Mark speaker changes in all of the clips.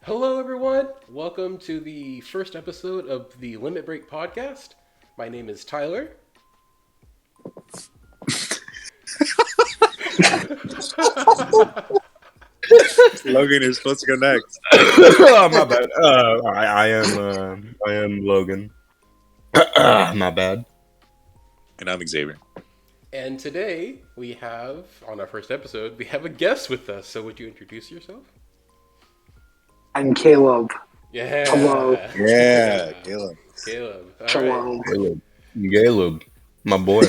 Speaker 1: Hello, everyone. Welcome to the first episode of the Limit Break podcast. My name is Tyler.
Speaker 2: Logan, you're supposed to go next.
Speaker 3: Oh, my bad. I am Logan. My bad.
Speaker 2: And I'm Xavier.
Speaker 1: And today we have, on our first episode, we have a guest with us. So would you introduce yourself?
Speaker 4: I'm Caleb.
Speaker 1: Yeah.
Speaker 4: Hello.
Speaker 2: Yeah, Caleb.
Speaker 1: Caleb. All
Speaker 4: Shalom.
Speaker 3: Caleb, my boy.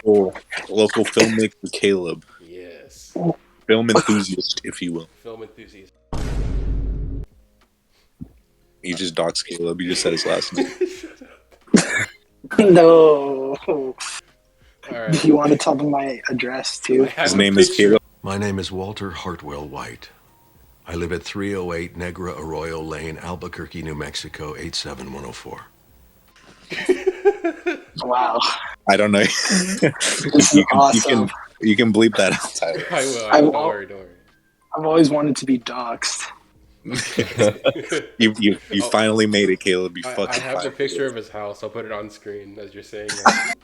Speaker 2: Local filmmaker Caleb.
Speaker 1: Yes.
Speaker 2: Film enthusiast, if you will.
Speaker 1: Film enthusiast.
Speaker 2: You just doxed Caleb. You just said his last name.
Speaker 4: No.
Speaker 1: All right.
Speaker 4: Do you want to tell them my address too?
Speaker 2: His name is Caleb.
Speaker 5: My name is Walter Hartwell White. I live at 308 Negra Arroyo Lane, Albuquerque, New Mexico, 87104.
Speaker 4: Wow.
Speaker 2: I don't know.
Speaker 4: This is awesome.
Speaker 2: You can bleep that out, Tyler.
Speaker 1: I will.
Speaker 4: I'm
Speaker 1: Don't worry.
Speaker 4: I've always wanted to be doxxed.
Speaker 2: You finally made it, Caleb. You
Speaker 1: I
Speaker 2: fucking
Speaker 1: have the
Speaker 2: finally
Speaker 1: picture
Speaker 2: did
Speaker 1: of his house. I'll put it on screen as you're saying that.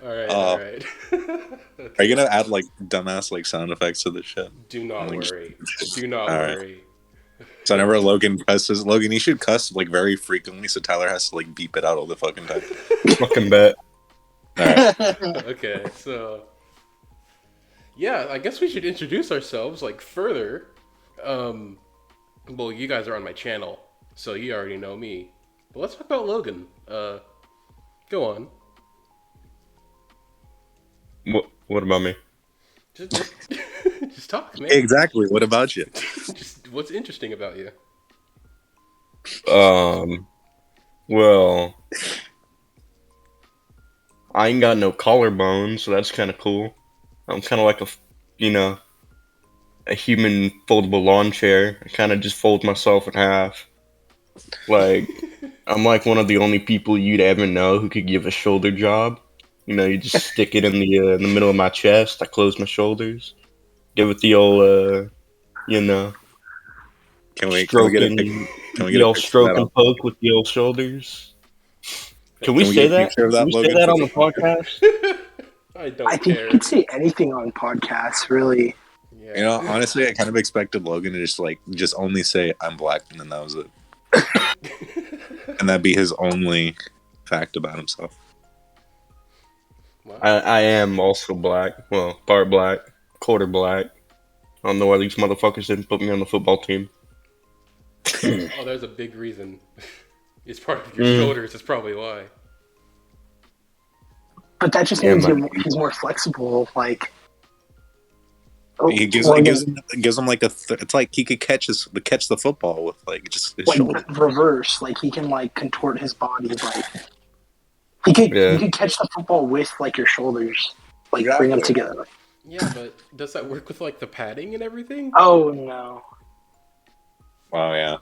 Speaker 1: All right. All right.
Speaker 2: it. Are you gonna add like dumbass like sound effects to this shit?
Speaker 1: Do not
Speaker 2: Like,
Speaker 1: worry. Do not
Speaker 2: All right.
Speaker 1: worry.
Speaker 2: So whenever Logan cusses, Logan, you should cuss like very frequently, so Tyler has to like beep it out all the fucking time.
Speaker 3: Fucking bet.
Speaker 2: All right.
Speaker 1: Okay, so yeah, I guess we should introduce ourselves like further. Well, you guys are on my channel, so you already know me. But let's talk about Logan. Go on.
Speaker 3: What about me?
Speaker 1: Just, just talk, man.
Speaker 2: Exactly. What about you?
Speaker 1: Just what's interesting about you?
Speaker 3: Well, I ain't got no collarbone, so that's kind of cool. I'm kind of like a human foldable lawn chair. I kind of just fold myself in half. Like, I'm like one of the only people you'd ever know who could give a shoulder job. You just stick it in the middle of my chest. I close my shoulders, give it the old,
Speaker 2: Can we get a
Speaker 3: stroking,
Speaker 2: pic? Can we get
Speaker 3: the
Speaker 2: a
Speaker 3: old
Speaker 2: picture
Speaker 3: stroke
Speaker 2: of that
Speaker 3: and poke with the old shoulders. Can we
Speaker 2: Can we
Speaker 3: say
Speaker 2: get a
Speaker 3: that?
Speaker 2: picture of that,
Speaker 3: Can we say
Speaker 2: Logan?
Speaker 3: that on the podcast?
Speaker 1: I don't
Speaker 4: I think
Speaker 1: care.
Speaker 4: you can say anything on podcasts, really.
Speaker 1: Yeah.
Speaker 2: You know, honestly, I kind of expected Logan to just only say I'm black, and then that was it, and that'd be his only fact about himself.
Speaker 1: Wow.
Speaker 3: I am also black. Well, part black, quarter black. I don't know why these motherfuckers didn't put me on the football team.
Speaker 1: Oh, there's a big reason. It's part of your
Speaker 3: Mm.
Speaker 1: shoulders. That's probably why.
Speaker 4: But that just
Speaker 3: Yeah,
Speaker 4: means
Speaker 3: man.
Speaker 4: he's more flexible. Like,
Speaker 2: He gives him like it's like he could catch the football with like just his shoulder.
Speaker 4: reverse. Like he can like contort his body. Like you could catch the football with like your shoulders. Like bring them together.
Speaker 1: Yeah, but does that work with like the padding and everything?
Speaker 4: Oh no.
Speaker 2: Wow, yeah.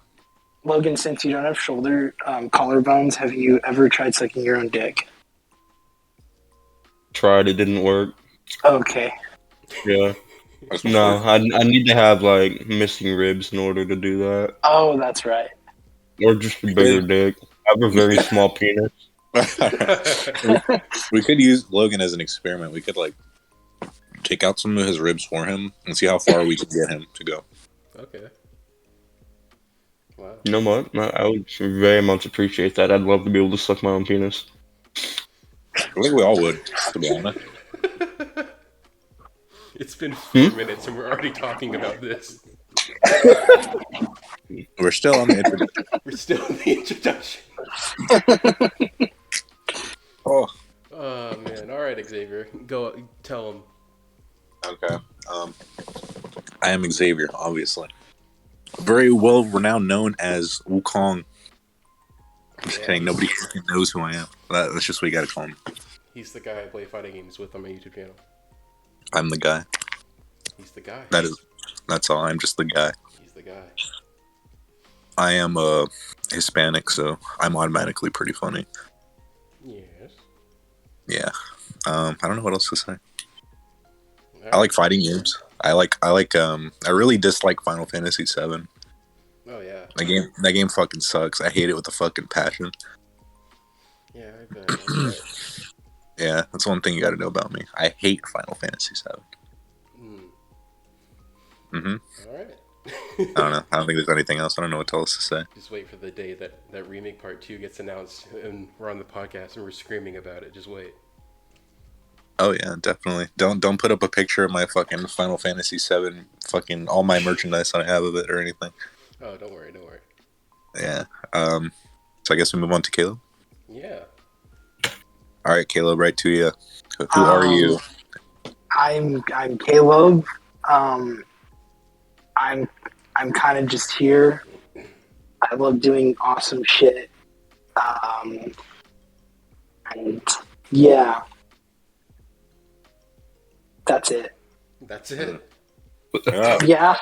Speaker 4: Logan, since you don't have shoulder collarbones, have you ever tried sucking your own dick?
Speaker 3: Tried, it didn't work.
Speaker 4: Okay.
Speaker 3: Yeah. No, I need to have like missing ribs in order to do that,
Speaker 4: Oh, that's right.
Speaker 3: or just a bigger dick. I have a very small penis.
Speaker 2: We could use Logan as an experiment. We could like take out some of his ribs for him and see how far we can get him to go.
Speaker 1: Okay. Wow.
Speaker 3: You know what? I would very much appreciate that. I'd love to be able to suck my own penis.
Speaker 2: I think we all would, to be honest.
Speaker 1: It's been 4 minutes and we're already talking about this.
Speaker 2: We're still on the introduction.
Speaker 1: We're still in the introduction.
Speaker 2: Oh,
Speaker 1: Oh man! All right, Xavier, go tell him.
Speaker 2: okay. I am Xavier, obviously. Very well renowned, known as Wukong. I'm just kidding. Nobody fucking knows who I am. That's just what you gotta call me.
Speaker 1: He's the guy I play fighting games with on my YouTube channel.
Speaker 2: I'm the guy.
Speaker 1: He's the guy.
Speaker 2: That's all. I'm just the guy.
Speaker 1: He's the guy.
Speaker 2: I am Hispanic, so I'm automatically pretty funny.
Speaker 1: Yes.
Speaker 2: Yeah. I don't know what else to say.
Speaker 1: All
Speaker 2: I like fighting games. I really dislike Final Fantasy VII.
Speaker 1: Oh yeah.
Speaker 2: That game fucking sucks. I hate it with a fucking passion.
Speaker 1: Yeah, I bet.
Speaker 2: Yeah, that's one thing you got to know about me. I hate Final Fantasy VII.
Speaker 1: All right.
Speaker 2: I don't know. I don't think there's anything else. I don't know what else to say.
Speaker 1: Just wait for the day that remake part 2 gets announced and we're on the podcast and we're screaming about it. Just wait.
Speaker 2: Oh yeah, definitely. Don't put up a picture of my fucking Final Fantasy VII, fucking all my merchandise that I have of it or anything.
Speaker 1: Oh, don't worry.
Speaker 2: Yeah. So I guess we move on to Caleb.
Speaker 1: Yeah.
Speaker 2: All right, Caleb, right to you. Who are you?
Speaker 4: I'm Caleb. I'm kind of just here. I love doing awesome shit. And yeah, that's it.
Speaker 1: That's it.
Speaker 4: Yeah,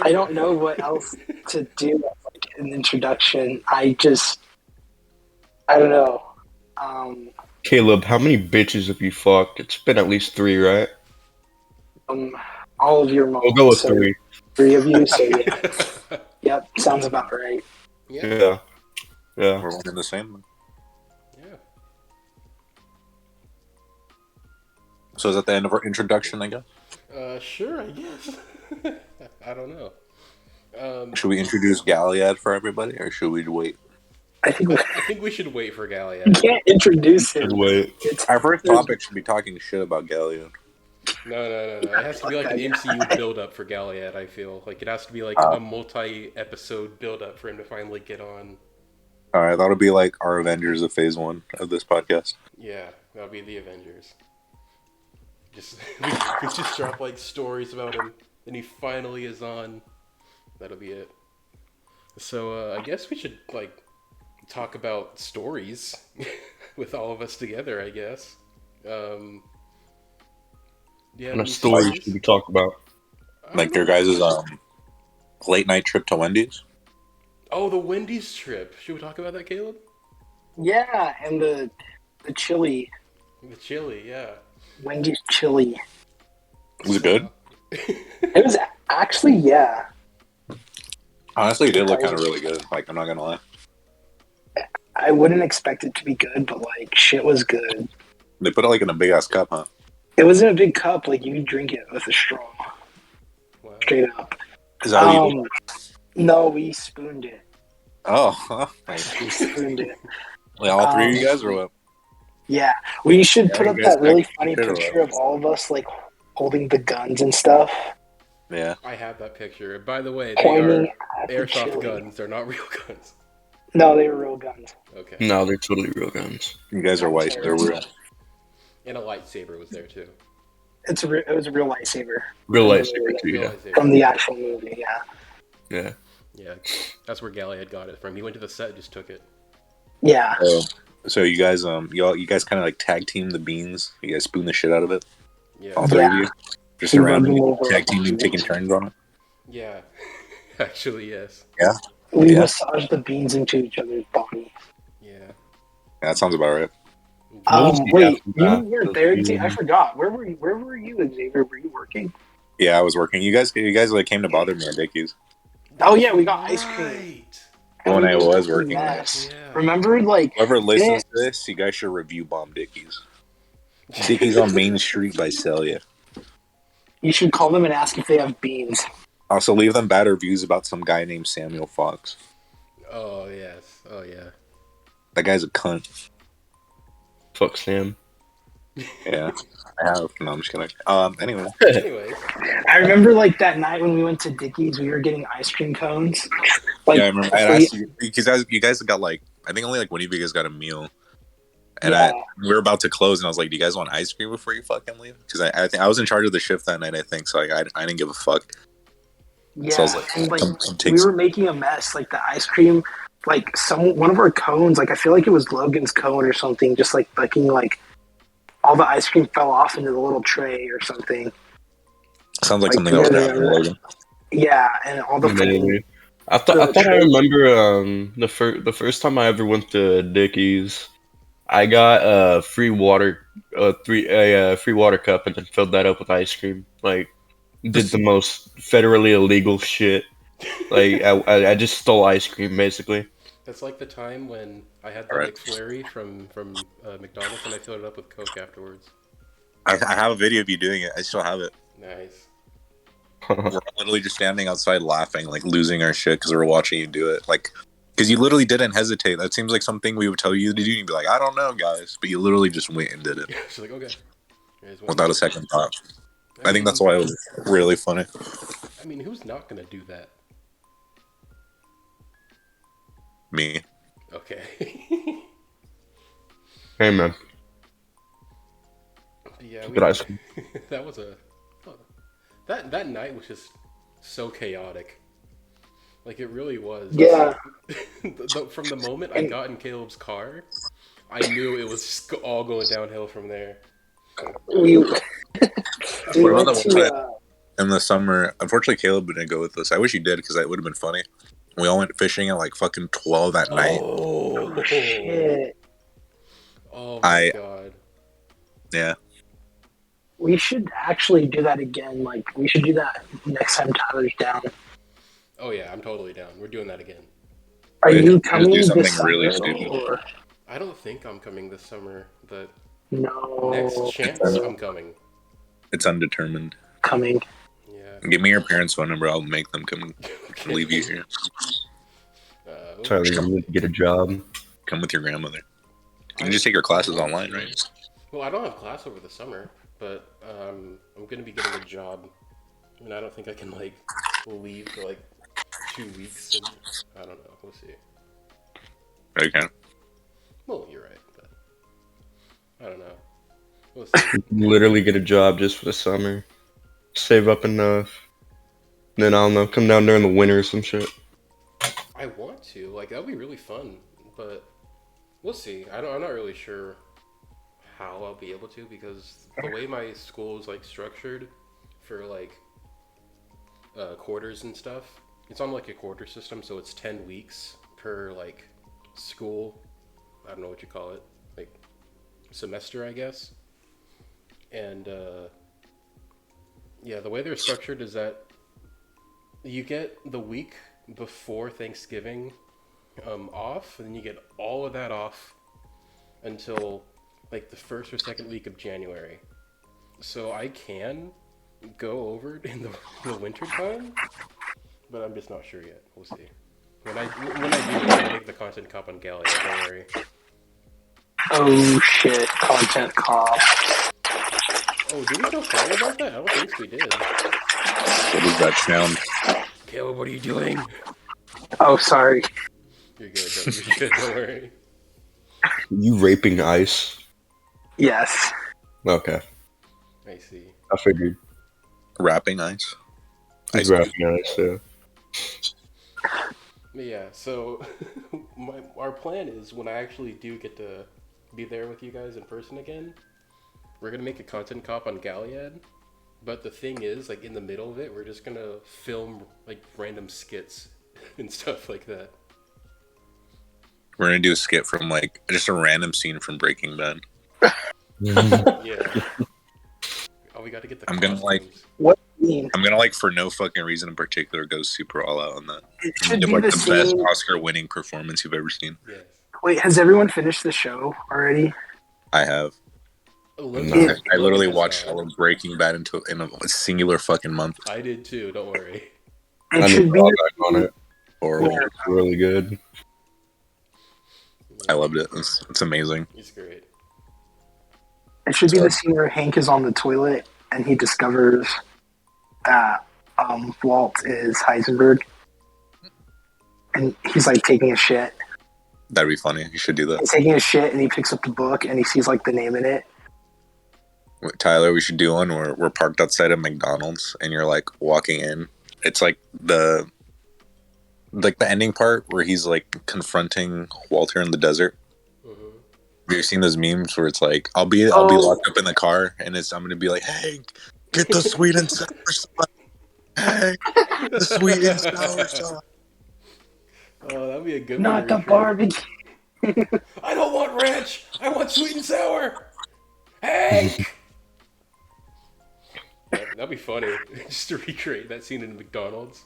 Speaker 4: I don't know what else to do as like an introduction. I don't know.
Speaker 3: Caleb, how many bitches have you fucked? It's been at least 3, right?
Speaker 4: All of your moms.
Speaker 3: We'll go with
Speaker 4: so
Speaker 3: 3.
Speaker 4: 3 of you. So yeah. Yep, sounds about right.
Speaker 3: Yeah.
Speaker 2: We're one in the same.
Speaker 1: Yeah.
Speaker 2: So is that the end of our introduction, I guess?
Speaker 1: Sure, I guess. I don't know.
Speaker 2: Should we introduce Galliad for everybody, or should we wait?
Speaker 4: I think
Speaker 1: I think we should wait for
Speaker 4: you
Speaker 1: Galliad.
Speaker 4: can't introduce him.
Speaker 3: Wait.
Speaker 2: Our first topic should be talking shit about Galliad.
Speaker 1: No. It has to be like an MCU build-up for Galliad, I feel. Like, it has to be like a multi-episode build-up for him to finally get on.
Speaker 2: All right, that'll be like our Avengers of Phase 1 of this podcast.
Speaker 1: Yeah, that'll be the Avengers. We just drop, like, stories about him, and he finally is on. That'll be it. So, I guess we should, like, talk about stories with all of us together, I guess. Yeah,
Speaker 3: What kind of stories should we talk about?
Speaker 2: Like your guys' late night trip to Wendy's?
Speaker 1: Oh, the Wendy's trip. Should we talk about that, Caleb?
Speaker 4: Yeah, and the chili.
Speaker 1: The chili, yeah.
Speaker 4: Wendy's chili.
Speaker 2: Was it good?
Speaker 4: It was actually, yeah.
Speaker 2: Honestly, it did look kind of really good. Like, I'm not gonna lie.
Speaker 4: I wouldn't expect it to be good, but like shit was good.
Speaker 2: They put it like in a big ass cup, huh?
Speaker 4: It was in a big cup, like you could drink it with a straw.
Speaker 1: Wow.
Speaker 4: Straight up.
Speaker 2: Is that what you did?
Speaker 4: No, we spooned it.
Speaker 2: Oh, huh. Nice.
Speaker 4: We spooned it.
Speaker 2: Like, all 3 of you guys, or what?
Speaker 4: Yeah. We should put
Speaker 2: you
Speaker 4: up
Speaker 2: guys
Speaker 4: that really
Speaker 2: actually
Speaker 4: funny
Speaker 2: did it
Speaker 4: picture
Speaker 2: well.
Speaker 4: of all of us like holding the guns and stuff.
Speaker 2: Yeah.
Speaker 1: I have that picture. By the way, they
Speaker 4: Pointing
Speaker 1: are
Speaker 4: at the
Speaker 1: airsoft
Speaker 4: chili.
Speaker 1: guns. They're not real guns.
Speaker 4: No, they were real guns.
Speaker 1: Okay.
Speaker 3: No, they're totally real guns.
Speaker 2: You guys are white. They're real.
Speaker 1: And a lightsaber was there, too.
Speaker 4: It was a real lightsaber.
Speaker 3: Real
Speaker 4: From the
Speaker 3: lightsaber
Speaker 4: movie.
Speaker 3: too,
Speaker 1: Real
Speaker 3: yeah.
Speaker 1: lightsaber.
Speaker 4: From the actual movie, yeah.
Speaker 3: Yeah.
Speaker 1: Yeah, that's where Galliad got it from. He went to the set and just took it.
Speaker 4: Yeah.
Speaker 2: So you guys, you guys kind of like tag team the beans. You guys spoon the shit out of it.
Speaker 1: Yeah.
Speaker 2: All 3 of you, just
Speaker 4: We
Speaker 2: around
Speaker 4: rubbed them over.
Speaker 2: tag teaming, taking turns on it.
Speaker 1: Yeah. Actually, yes.
Speaker 2: Yeah.
Speaker 4: We
Speaker 2: Yeah.
Speaker 4: massaged the beans into each other's body.
Speaker 1: Yeah.
Speaker 2: Yeah, that sounds about right.
Speaker 3: What was the
Speaker 4: Wait,
Speaker 3: aftermath
Speaker 4: you weren't
Speaker 3: of
Speaker 4: there?
Speaker 3: being-
Speaker 4: I forgot. Where were you, Xavier? Were you working?
Speaker 2: Yeah, I was working. You guys like came to bother me at Dickies.
Speaker 4: Oh yeah, we got ice cream.
Speaker 1: Right.
Speaker 2: When I
Speaker 4: We
Speaker 2: was
Speaker 4: did
Speaker 2: working
Speaker 4: that.
Speaker 2: there.
Speaker 1: Yeah.
Speaker 4: Remember, like
Speaker 2: Whoever listens
Speaker 4: Yeah.
Speaker 2: to this, you guys should review Bomb Dickies. Dickies on Main Street by Celia.
Speaker 4: you should call them and ask if they have beans.
Speaker 2: Also, leave them bad reviews about some guy named Samuel Fox.
Speaker 1: Oh, yes. Oh, yeah.
Speaker 2: That guy's a cunt.
Speaker 3: Fuck Sam.
Speaker 2: Yeah, I have. No, I'm just kidding. Anyway.
Speaker 1: Anyways.
Speaker 4: I remember like that night when we went to Dickies, we were getting ice cream cones. Like,
Speaker 2: Yeah, I remember. I
Speaker 4: free-
Speaker 2: asked you because you guys got like, I think only like one of you guys got a meal, and
Speaker 4: Yeah.
Speaker 2: we were about to close, and I was like, "Do you guys want ice cream before you fucking leave?" Because I think I was in charge of the shift that night. I think so. Like, I didn't give a fuck.
Speaker 4: yeah,
Speaker 2: So I was like,
Speaker 4: and like
Speaker 2: come take
Speaker 4: we
Speaker 2: some.
Speaker 4: were making a mess. Like the ice cream, like one of our cones, like I feel like it was Logan's cone or something. Just like fucking like all the ice cream fell off into the little tray or something.
Speaker 2: Sounds like
Speaker 4: like,
Speaker 2: something that would
Speaker 4: yeah,
Speaker 2: happen,
Speaker 4: yeah.
Speaker 2: Logan.
Speaker 4: Yeah, and all the fucking
Speaker 3: Maybe. I thought I remember the first time I ever went to Dickies, I got a free water a free water cup and then filled that up with ice cream. Like, did the most federally illegal shit. Like, I just stole ice cream basically.
Speaker 1: That's like the time when I had the
Speaker 2: Alright.
Speaker 1: McFlurry from McDonald's and I filled it up with Coke afterwards.
Speaker 2: I have a video of you doing it. I still have it.
Speaker 1: Nice.
Speaker 2: We're literally just standing outside laughing, like losing our shit because we're watching you do it. Like, because you literally didn't hesitate. That seems like something we would tell you to do. And you'd be like, I don't know, guys. But you literally just went and did it
Speaker 1: She's like, okay. Here's one.
Speaker 2: without a second thought. I think that's why it was really funny.
Speaker 1: I mean, who's not gonna do that?
Speaker 2: Me.
Speaker 1: Okay.
Speaker 3: Hey man,
Speaker 1: Yeah,
Speaker 3: good ice cream.
Speaker 1: that was a that night was just so chaotic. Like it really was.
Speaker 4: Yeah.
Speaker 1: From the moment I got in Caleb's car, I knew it was just all going downhill from there.
Speaker 4: We
Speaker 2: What
Speaker 4: went
Speaker 2: about the
Speaker 4: to
Speaker 2: one in the summer? Unfortunately, Caleb didn't go with us. I wish he did because that would have been funny. We all went fishing at like fucking 12 at night.
Speaker 1: Oh
Speaker 4: shit.
Speaker 1: Oh my
Speaker 2: I-
Speaker 1: god.
Speaker 2: Yeah.
Speaker 4: We should actually do that again. Like we should do that next time Tyler's down.
Speaker 1: Oh yeah, I'm totally down. We're doing that again.
Speaker 4: Are
Speaker 2: Wait,
Speaker 4: you
Speaker 2: just do
Speaker 4: coming this
Speaker 2: something
Speaker 4: summer?
Speaker 2: really stupid.
Speaker 4: Or
Speaker 1: I don't think I'm coming this summer. The
Speaker 4: no?
Speaker 1: next chance, I'm coming.
Speaker 2: It's undetermined.
Speaker 4: Coming.
Speaker 1: Yeah.
Speaker 2: Give me your parents' phone number. I'll make them come
Speaker 1: Okay.
Speaker 2: leave you here.
Speaker 3: Tyler, you need to get a job.
Speaker 2: Come with your grandmother. You can just take your classes online, right?
Speaker 1: Well, I don't have class over the summer, but I'm gonna be getting a job. I mean, I don't think I can like leave for like 2 weeks. And, I don't know. We'll see.
Speaker 2: Okay.
Speaker 1: Well, you're right, but I don't know. We'll see.
Speaker 3: You can literally get a job just for the summer. Save up enough. Then I don't know, come down during the winter or some shit.
Speaker 1: I want to. Like that would be really fun, but we'll see. I'm not really sure how I'll be able to because the way my school is like structured for like quarters and stuff, it's on like a quarter system, so it's 10 weeks per like school. I don't know what you call it, like semester, I guess. And yeah, the way they're structured is that you get the week before Thanksgiving off, and then you get all of that off until like the first or second week of January. So I can go over in the winter time, but I'm just not sure yet. We'll see. When I do, I'll make the content cop on Gallia. Don't worry.
Speaker 4: Oh shit! Content cop.
Speaker 1: Oh, did we tell Caleb about that? I don't think we did.
Speaker 2: What does that sound?
Speaker 1: Caleb, what are you doing?
Speaker 4: Oh, sorry.
Speaker 1: You're good. You're good. Don't worry.
Speaker 3: You raping ice?
Speaker 4: Yes.
Speaker 3: Okay,
Speaker 1: I see.
Speaker 3: I figured.
Speaker 2: Rapping ice?
Speaker 3: He's rapping ice, yeah.
Speaker 1: But yeah, so our plan is when I actually do get to be there with you guys in person again, we're gonna make a content cop on Galliad. But the thing is, like in the middle of it, we're just gonna film like random skits and stuff like that.
Speaker 2: We're gonna do a skit from like just a random scene from Breaking Bad.
Speaker 1: Yeah. Oh, we got to get the.
Speaker 2: I'm gonna, like-
Speaker 1: costumes.
Speaker 4: What do you mean?
Speaker 2: I'm gonna like for no fucking reason in particular go super all out on that.
Speaker 4: It should
Speaker 2: Give
Speaker 4: be
Speaker 2: like
Speaker 4: the
Speaker 2: the best
Speaker 4: same.
Speaker 2: Oscar-winning performance you've ever seen.
Speaker 1: Yes.
Speaker 4: Wait, has everyone finished the show already?
Speaker 2: I have.
Speaker 1: Logan-
Speaker 2: I literally
Speaker 1: Logan
Speaker 2: watched
Speaker 1: has
Speaker 2: all of Breaking Bad in a singular fucking month.
Speaker 1: I did too. Don't worry.
Speaker 4: It
Speaker 3: I need
Speaker 4: should
Speaker 3: to
Speaker 4: be.
Speaker 3: log back on it.
Speaker 2: Horrible.
Speaker 3: It's really good.
Speaker 2: I loved it. It's amazing.
Speaker 1: It's great.
Speaker 4: It should be the scene where Hank is on the toilet and he discovers that Walt is Heisenberg, and he's like taking a shit.
Speaker 2: That'd be funny. You should do that.
Speaker 4: He's taking a shit and he picks up the book and he sees like the name in it.
Speaker 2: Tyler, we should do one where we're parked outside of McDonald's and you're like walking in. It's like the ending part where he's like confronting Walter in the desert.
Speaker 1: Mm-hmm.
Speaker 2: Have you seen those memes where it's like I'll be locked up in the car and I'm gonna be like, hey, get the sweet and sour sauce. Hey, the sweet and sour sauce.
Speaker 1: Oh, that'd be a good
Speaker 4: Not
Speaker 1: one.
Speaker 4: the barbecue.
Speaker 1: I don't want ranch. I want sweet and sour. Hank. That'd be funny, just to recreate that scene in McDonald's.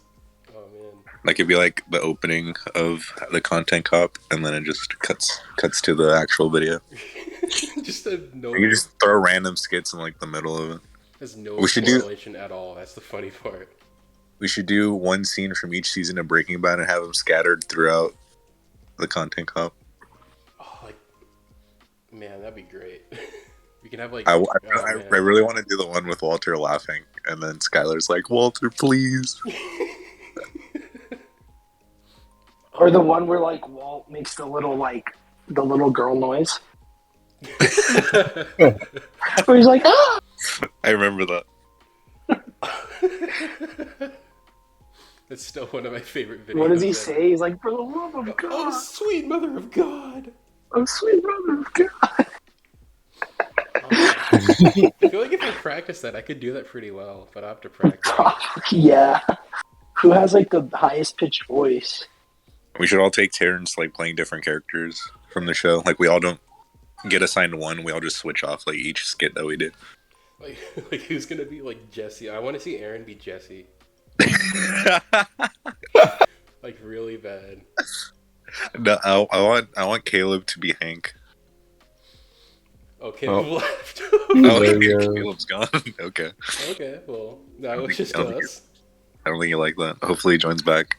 Speaker 1: Oh man.
Speaker 2: Like it'd be like the opening of the content cop, and then it just cuts to the actual video.
Speaker 1: Just a no.
Speaker 2: You just throw random skits in like the middle of it.
Speaker 1: There's no
Speaker 2: We should do-
Speaker 1: correlation at all. That's the funny part.
Speaker 2: We should do one scene from each season of Breaking Bad and have them scattered throughout the content cop.
Speaker 1: Oh, like, man, that'd be great. We can have like.
Speaker 2: I
Speaker 1: man.
Speaker 2: really want to do the one with Walter laughing, and then Skylar's like, "Walter, please."
Speaker 4: Or the one where like Walt makes the little girl noise. Where he's like, ah!
Speaker 2: I remember that.
Speaker 1: That's still one of my favorite videos.
Speaker 4: What does he
Speaker 1: ever.
Speaker 4: say? He's like, for the love of God.
Speaker 1: Oh, sweet mother of God.
Speaker 4: Oh, sweet mother of God.
Speaker 1: I feel like if I practice that, I could do that pretty well, but I have to practice.
Speaker 4: Yeah. Who has like the highest pitched voice?
Speaker 2: We should all take turns like playing different characters from the show. Like we all don't get assigned one. We all just switch off like each skit that we did.
Speaker 1: Like who's gonna be like Jesse? I want to see Aaron be Jesse. Like really bad.
Speaker 2: No, I want Caleb to be Hank.
Speaker 1: Okay,
Speaker 3: Oh.
Speaker 1: left.
Speaker 2: Oh,
Speaker 3: There you go.
Speaker 2: Caleb's gone. Okay.
Speaker 1: Okay, well, that was just
Speaker 2: I don't think
Speaker 1: us.
Speaker 2: I don't think you like that. Hopefully he joins back.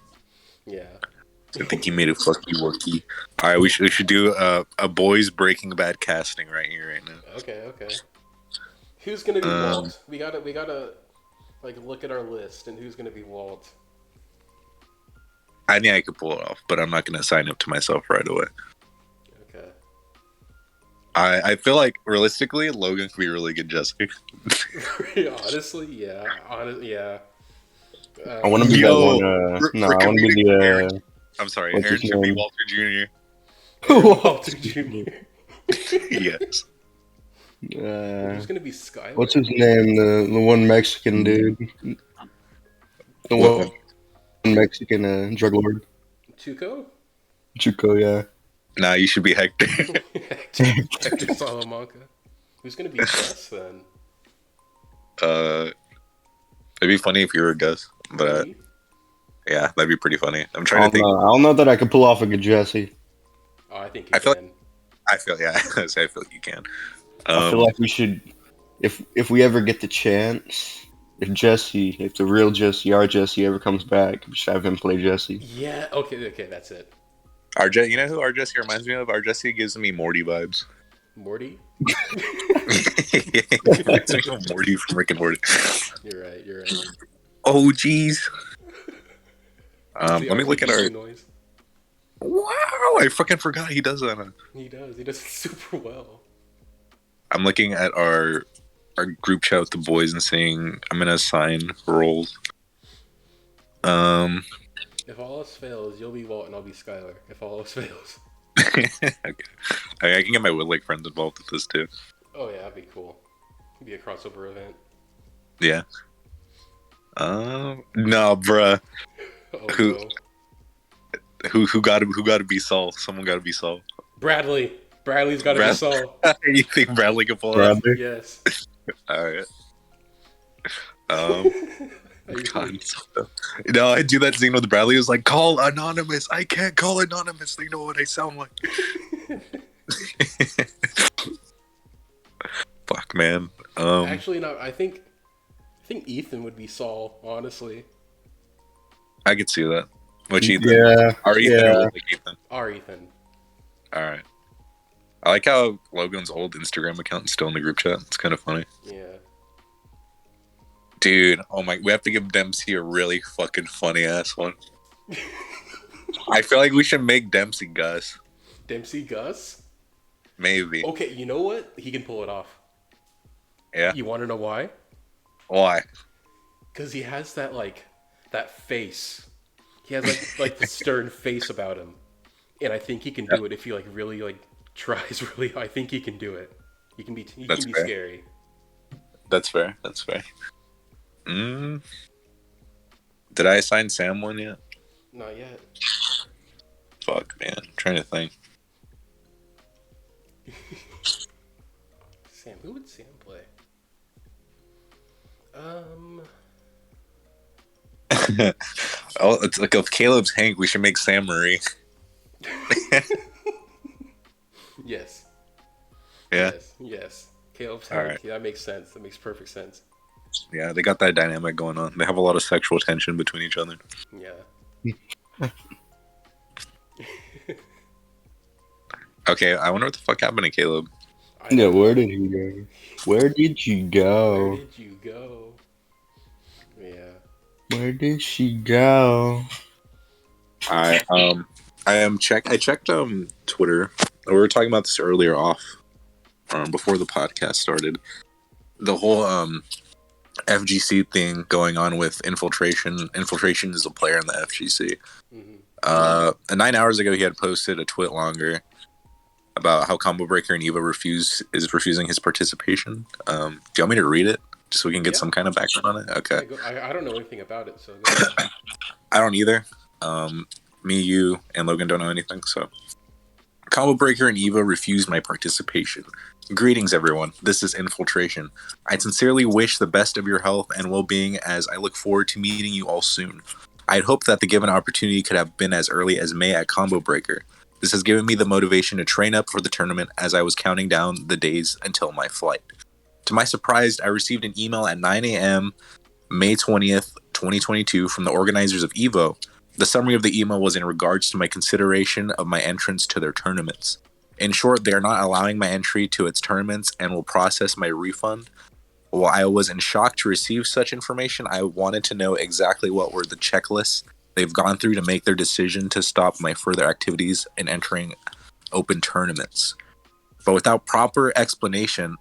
Speaker 1: Yeah.
Speaker 2: I think he made a fucky wookie. All right, we should do a boys Breaking Bad casting right here, right now.
Speaker 1: Okay. Who's gonna be Walt? We gotta like look at our list and who's gonna be Walt.
Speaker 2: I think I could pull it off, but I'm not going to sign up to myself right away.
Speaker 1: Okay.
Speaker 2: I feel like realistically, Logan could be really good Jesse.
Speaker 1: Honestly, yeah. Yeah.
Speaker 3: I want to be
Speaker 2: Yo,
Speaker 3: that one.
Speaker 2: for
Speaker 3: I want to be
Speaker 2: Aaron.
Speaker 3: the.
Speaker 2: I'm sorry,
Speaker 3: What's
Speaker 2: Aaron
Speaker 3: his
Speaker 2: should be
Speaker 3: name?
Speaker 2: Walter Jr.
Speaker 1: Walter Jr.
Speaker 2: Yes.
Speaker 1: Who's gonna be Skylar?
Speaker 3: What's his name? The one Mexican dude. The one Mexican drug lord.
Speaker 1: Tuco?
Speaker 3: Chuco, yeah.
Speaker 2: Nah, you should be Hector.
Speaker 1: Hector Salamanca. Who's gonna be Gus then?
Speaker 2: It'd be funny if you were Gus, but
Speaker 1: Me?
Speaker 2: yeah, that'd be pretty funny. I'm
Speaker 3: I
Speaker 2: trying to think.
Speaker 3: I don't know that I could pull off a good Jesse.
Speaker 1: Oh, I think you
Speaker 2: I feel
Speaker 1: can.
Speaker 2: I feel I feel like you can.
Speaker 3: I feel like we should, if we ever get the chance, if the real Jesse, our Jesse, ever comes back, we should have him play Jesse.
Speaker 1: Yeah. Okay. That's it.
Speaker 2: You know who our Jesse reminds me of? Our Jesse gives me Morty vibes.
Speaker 1: Morty.
Speaker 2: Reminds me of Morty from Rick and Morty.
Speaker 1: You're right.
Speaker 2: Oh, jeez.
Speaker 1: The
Speaker 2: Let me look at
Speaker 1: RPG
Speaker 2: our.
Speaker 1: noise.
Speaker 2: Wow, I fucking forgot he does that.
Speaker 1: He does it super well.
Speaker 2: I'm looking at our group chat with the boys and saying I'm gonna assign roles.
Speaker 1: If all else fails, you'll be Walt and I'll be Skylar. If all else fails.
Speaker 2: Okay. I can get my Woodlake friends involved with this too.
Speaker 1: Oh yeah, that'd be cool. It'd be a crossover event.
Speaker 2: Yeah. No, bruh.
Speaker 1: Oh,
Speaker 2: Who-
Speaker 1: no.
Speaker 2: Who got to be Saul? Someone got to be Saul.
Speaker 1: Bradley. Bradley's got to be
Speaker 2: Brad-
Speaker 1: Saul.
Speaker 2: You think Bradley can pull it off?
Speaker 3: Bradley?
Speaker 1: Yes.
Speaker 2: All right.
Speaker 1: I usually-
Speaker 2: God. No, I do that scene with Bradley. It was like, call anonymous. I can't call anonymous. They know what I sound like. Fuck, man.
Speaker 1: Actually, no. I think Ethan would be Saul. Honestly,
Speaker 2: I could see that. Which Ethan?
Speaker 3: Yeah.
Speaker 2: Our Ethan
Speaker 3: yeah.
Speaker 2: or like Ethan?
Speaker 1: our Ethan.
Speaker 2: All right. I like how Logan's old Instagram account is still in the group chat. It's kind of funny.
Speaker 1: Yeah.
Speaker 2: Dude, oh my, we have to give Dempsey a really fucking funny ass one. I feel like we should make Dempsey Gus.
Speaker 1: Dempsey Gus.
Speaker 2: Maybe.
Speaker 1: Okay, you know what? He can pull it off.
Speaker 2: Yeah.
Speaker 1: You want to know why?
Speaker 2: Why?
Speaker 1: Because he has that face. He has like the stern face about him, and I think he can do it if he really tries really. I think he can do it. He can be
Speaker 2: That's fair.
Speaker 1: scary.
Speaker 2: That's fair. That's fair. Did I assign Sam one yet?
Speaker 1: Not yet.
Speaker 2: Fuck, man. I'm trying to think.
Speaker 1: Sam. Who would Sam play?
Speaker 2: Oh, it's like if Caleb's Hank, we should make Sam Marie.
Speaker 1: Yes.
Speaker 2: Yeah.
Speaker 1: Yes. Caleb's
Speaker 2: All
Speaker 1: Hank.
Speaker 2: right.
Speaker 1: Yeah, that makes sense. That makes perfect sense.
Speaker 2: Yeah, they got that dynamic going on. They have a lot of sexual tension between each other.
Speaker 1: Yeah.
Speaker 2: Okay, I wonder what the fuck happened to Caleb.
Speaker 1: I
Speaker 3: Yeah,
Speaker 1: don't
Speaker 3: where
Speaker 1: know.
Speaker 3: did he go? Where did you
Speaker 1: Where
Speaker 3: go?
Speaker 1: did you go? Yeah.
Speaker 3: Where did she go?
Speaker 2: I checked Twitter. We were talking about this earlier off before the podcast started. The whole FGC thing going on with infiltration. Infiltration is a player in the FGC.
Speaker 1: Mm-hmm.
Speaker 2: 9 hours ago, he had posted a twit longer about how Combo Breaker and Eva is refusing his participation. Do you want me to read it just so we can get
Speaker 1: Yeah.
Speaker 2: some kind of background on it? Okay.
Speaker 1: I don't know anything about it, so go ahead.
Speaker 2: I don't either. Me, you, and Logan don't know anything, so. Combo Breaker and Eva refused my participation. Greetings, everyone. This is Infiltration. I sincerely wish the best of your health and well-being as I look forward to meeting you all soon. I'd hoped that the given opportunity could have been as early as May at Combo Breaker. This has given me the motivation to train up for the tournament as I was counting down the days until my flight. To my surprise, I received an email at 9 a.m. May 20th, 2022 from the organizers of EVO. The summary of the email was in regards to my consideration of my entrance to their tournaments. In short, they are not allowing my entry to its tournaments and will process my refund. While I was in shock to receive such information, I wanted to know exactly what were the checklists they've gone through to make their decision to stop my further activities in entering open tournaments. But without proper explanation,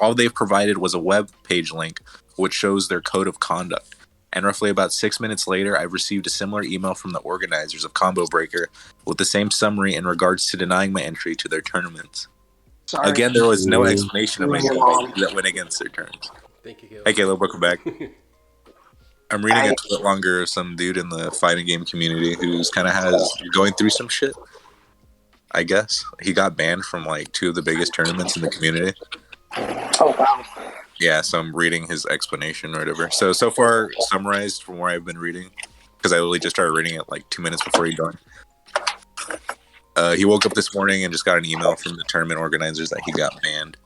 Speaker 2: all they've provided was a web page link which shows their code of conduct. And roughly about 6 minutes later, I've received a similar email from the organizers of Combo Breaker with the same summary in regards to denying my entry to their tournaments.
Speaker 4: Sorry.
Speaker 2: Again, there was no explanation of my
Speaker 4: Your
Speaker 2: needs
Speaker 4: mom.
Speaker 2: that went against their terms.
Speaker 1: Thank you, Caleb.
Speaker 2: Hey, Caleb, welcome back. I'm reading a tweet longer of some dude in the fighting game community who's kind of going through some shit. I guess he got banned from like 2 of the biggest tournaments in the community.
Speaker 4: Oh wow.
Speaker 2: Yeah, so I'm reading his explanation or whatever. So far, summarized from where I've been reading, because I literally just started reading it like 2 minutes before he joined. He woke up this morning and just got an email from the tournament organizers that he got banned.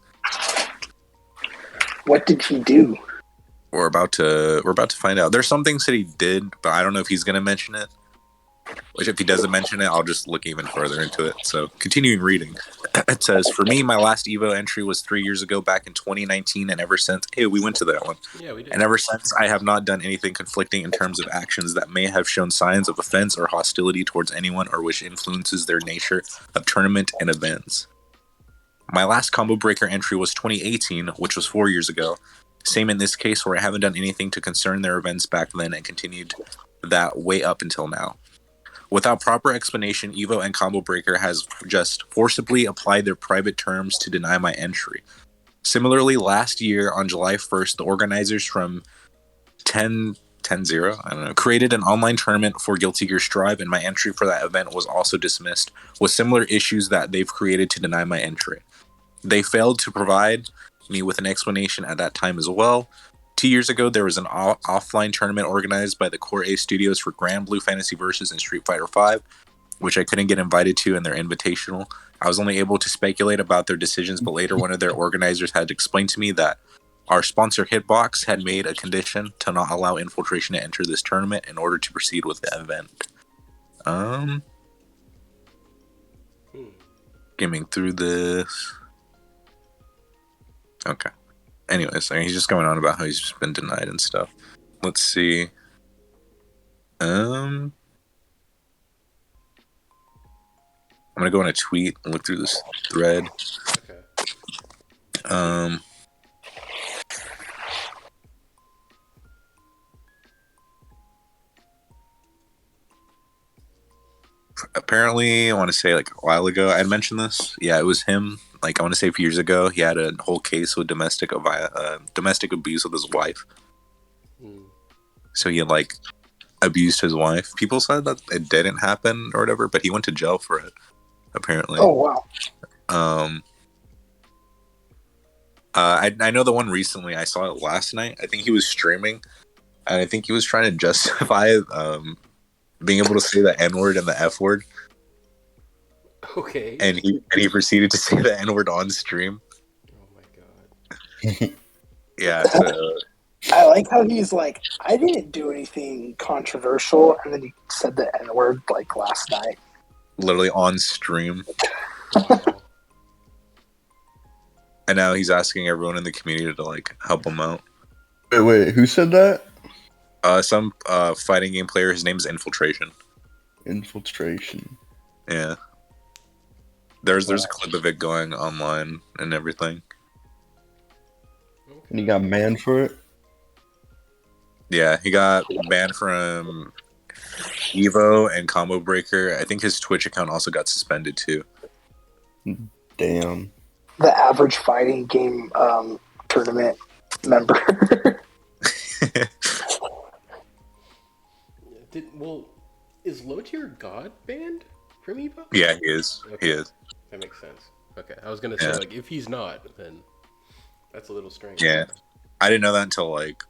Speaker 4: What did he do?
Speaker 2: We're about to find out. There's some things that he did, but I don't know if he's gonna mention it. Which, if he doesn't mention it, I'll just look even further into it. So, continuing reading, it says, "For me, my last Evo entry was 3 years ago, back in 2019, and ever since, hey, we went to that one.
Speaker 1: Yeah, we did.
Speaker 2: And ever since, I have not done anything conflicting in terms of actions that may have shown signs of offense or hostility towards anyone, or which influences their nature of tournament and events. My last Combo Breaker entry was 2018, which was 4 years ago. Same in this case, where I haven't done anything to concern their events back then and continued that way up until now. Without proper explanation, Evo and Combo Breaker has just forcibly applied their private terms to deny my entry. Similarly, last year on July 1st, the organizers from 10-0 created an online tournament for Guilty Gear Strive, and my entry for that event was also dismissed, with similar issues that they've created to deny my entry. They failed to provide me with an explanation at that time as well. 2 years ago, there was an offline tournament organized by the Core A Studios for Grand Blue Fantasy Versus and Street Fighter V, which I couldn't get invited to in their invitational. I was only able to speculate about their decisions, but later one of their organizers had explained to me that our sponsor Hitbox had made a condition to not allow Infiltration to enter this tournament in order to proceed with the event. Skimming through this. Okay. Anyways, he's just going on about how he's just been denied and stuff. Let's see. I'm gonna go on a tweet and look through this thread.
Speaker 1: Okay.
Speaker 2: Apparently, I want to say like a while ago, I had mentioned this. Yeah, it was him. Like, I want to say a few years ago, he had a whole case with domestic abuse with his wife. So he had like abused his wife. People said that it didn't happen or whatever, but he went to jail for it. Apparently.
Speaker 4: Oh wow.
Speaker 2: I know the one recently. I saw it last night. I think he was streaming, and I think he was trying to justify being able to say the N word and the F word,
Speaker 1: Okay.
Speaker 2: and he proceeded to say the N word on stream.
Speaker 1: Oh my god.
Speaker 2: Yeah, so
Speaker 4: I like how he's like, I didn't do anything controversial, and then he said the N word like last night.
Speaker 2: literally on stream,
Speaker 1: Wow.
Speaker 2: and now he's asking everyone in the community to like help him out.
Speaker 3: Wait, who said that?
Speaker 2: Some fighting game player. His name is Infiltration.
Speaker 3: Infiltration.
Speaker 2: Yeah. There's a clip of it going online and everything.
Speaker 3: And he got banned for it?
Speaker 2: Yeah, he got banned from Evo and Combo Breaker. I think his Twitch account also got suspended too.
Speaker 3: Damn.
Speaker 4: The average fighting game tournament member.
Speaker 1: Is Low Tier God banned from Evo?
Speaker 2: Yeah, he is.
Speaker 1: Okay.
Speaker 2: He is.
Speaker 1: That makes sense. Okay, I was gonna say
Speaker 2: Yeah.
Speaker 1: like if he's not, then that's a little strange.
Speaker 2: Yeah. I didn't know that until like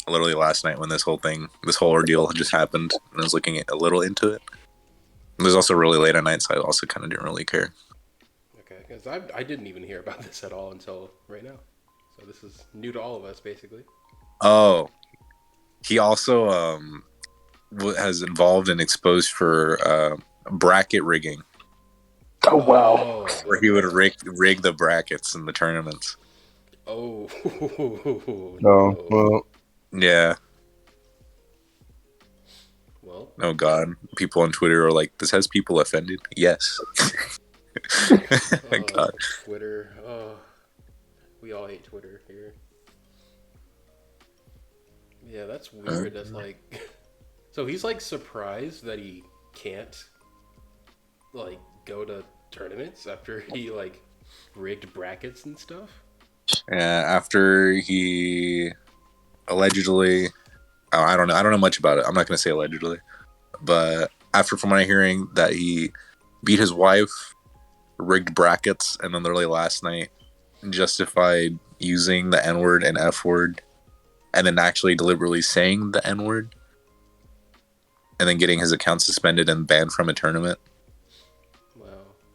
Speaker 2: literally last night when this whole ordeal just happened, and I was looking a little into it. It was also really late at night, so I also kind of didn't really care.
Speaker 1: Okay, because I didn't even hear about this at all until right now. So this is new to all of us, basically.
Speaker 2: Oh, he also has involved and exposed for bracket rigging,
Speaker 4: Oh wow.
Speaker 2: where he would rig the brackets in the tournaments.
Speaker 1: Oh.
Speaker 3: No, well,
Speaker 2: Yeah.
Speaker 1: Well.
Speaker 2: Oh God. People on Twitter are like, "This has people offended." Yes. God.
Speaker 1: Twitter. Oh, we all hate Twitter here. Yeah, that's weird. That's like, so he's like surprised that he can't like go to tournaments after he like rigged brackets and stuff.
Speaker 2: Yeah. After he allegedly, I don't know much about it. I'm not gonna say allegedly, but from what I'm hearing, that he beat his wife, rigged brackets, and then literally last night justified using the N word and F word, and then actually deliberately saying the N word, and then getting his account suspended and banned from a tournament.
Speaker 1: Wow.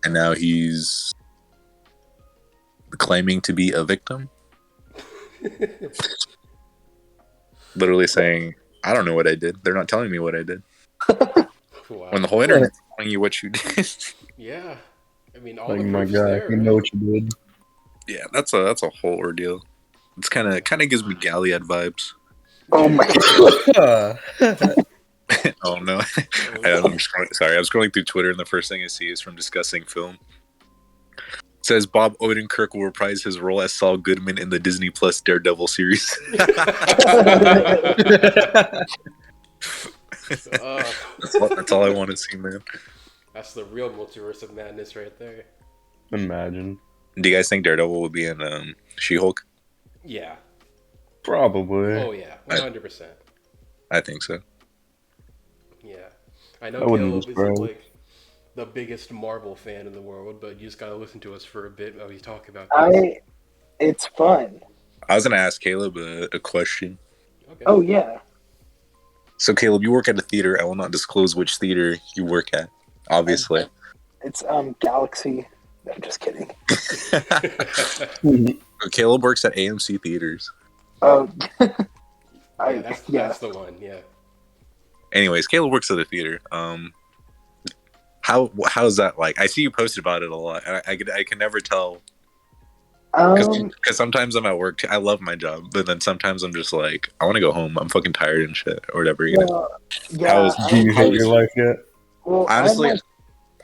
Speaker 2: And now he's claiming to be a victim. Literally saying, "I don't know what I did. They're not telling me what I did."
Speaker 1: Wow.
Speaker 2: When the whole internet's telling you what you did.
Speaker 1: Yeah. I mean, all
Speaker 3: like
Speaker 1: the
Speaker 3: my
Speaker 1: proof's
Speaker 3: God,
Speaker 1: there,
Speaker 3: you
Speaker 1: right?
Speaker 3: know what you did.
Speaker 2: Yeah, that's a whole ordeal. It's kind of gives me Galliad vibes.
Speaker 4: Oh my.
Speaker 2: Oh no, I'm sorry. I was scrolling through Twitter, and the first thing I see is from Discussing Film. It says Bob Odenkirk will reprise his role as Saul Goodman in the Disney Plus Daredevil series. That's all I want to see, man.
Speaker 1: That's the real multiverse of madness right there.
Speaker 3: Imagine.
Speaker 2: Do you guys think Daredevil will be in She-Hulk?
Speaker 1: Yeah.
Speaker 3: Probably.
Speaker 1: Oh yeah, 100%.
Speaker 2: I think so.
Speaker 1: Yeah. I know
Speaker 3: I wouldn't
Speaker 1: Caleb
Speaker 3: be
Speaker 1: isn't
Speaker 3: surprised.
Speaker 1: like the biggest Marvel fan in the world, but you just gotta listen to us for a bit while we talk about this.
Speaker 4: It's fun.
Speaker 2: I was gonna ask Caleb a question.
Speaker 1: Okay.
Speaker 4: Oh yeah.
Speaker 2: So Caleb, you work at a theater. I will not disclose which theater you work at. Obviously.
Speaker 4: It's Galaxy. No, just kidding.
Speaker 2: Caleb works at AMC theaters.
Speaker 4: Oh.
Speaker 1: Yeah, that's the one. Yeah.
Speaker 2: Anyways, Caleb works at a theater. How's that like? I see you posted about it a lot. And I can never tell because sometimes I'm at work. I love my job, but then sometimes I'm just like, I want to go home. I'm fucking tired and shit or whatever. You know?
Speaker 4: Yeah.
Speaker 3: Do you hate your life yet?
Speaker 4: Well,
Speaker 2: Honestly,
Speaker 4: I'm like,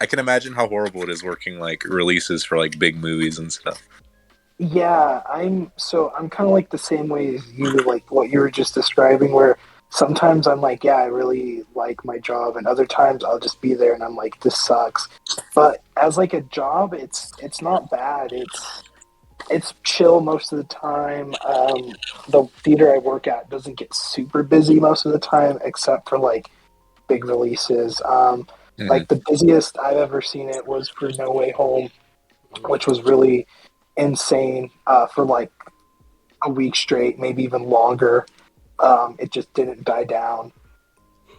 Speaker 2: I can imagine how horrible it is working like releases for like big movies and stuff.
Speaker 4: yeah, I'm kind of like the same way as you, like what you were just describing, where sometimes I'm like, yeah, I really like my job, and other times I'll just be there and I'm like, this sucks. But as like a job, it's not bad. It's chill most of the time. The theater I work at doesn't get super busy most of the time, except for like big releases. Like the busiest I've ever seen it was for No Way Home, which was really insane for like a week straight, maybe even longer. It just didn't die down.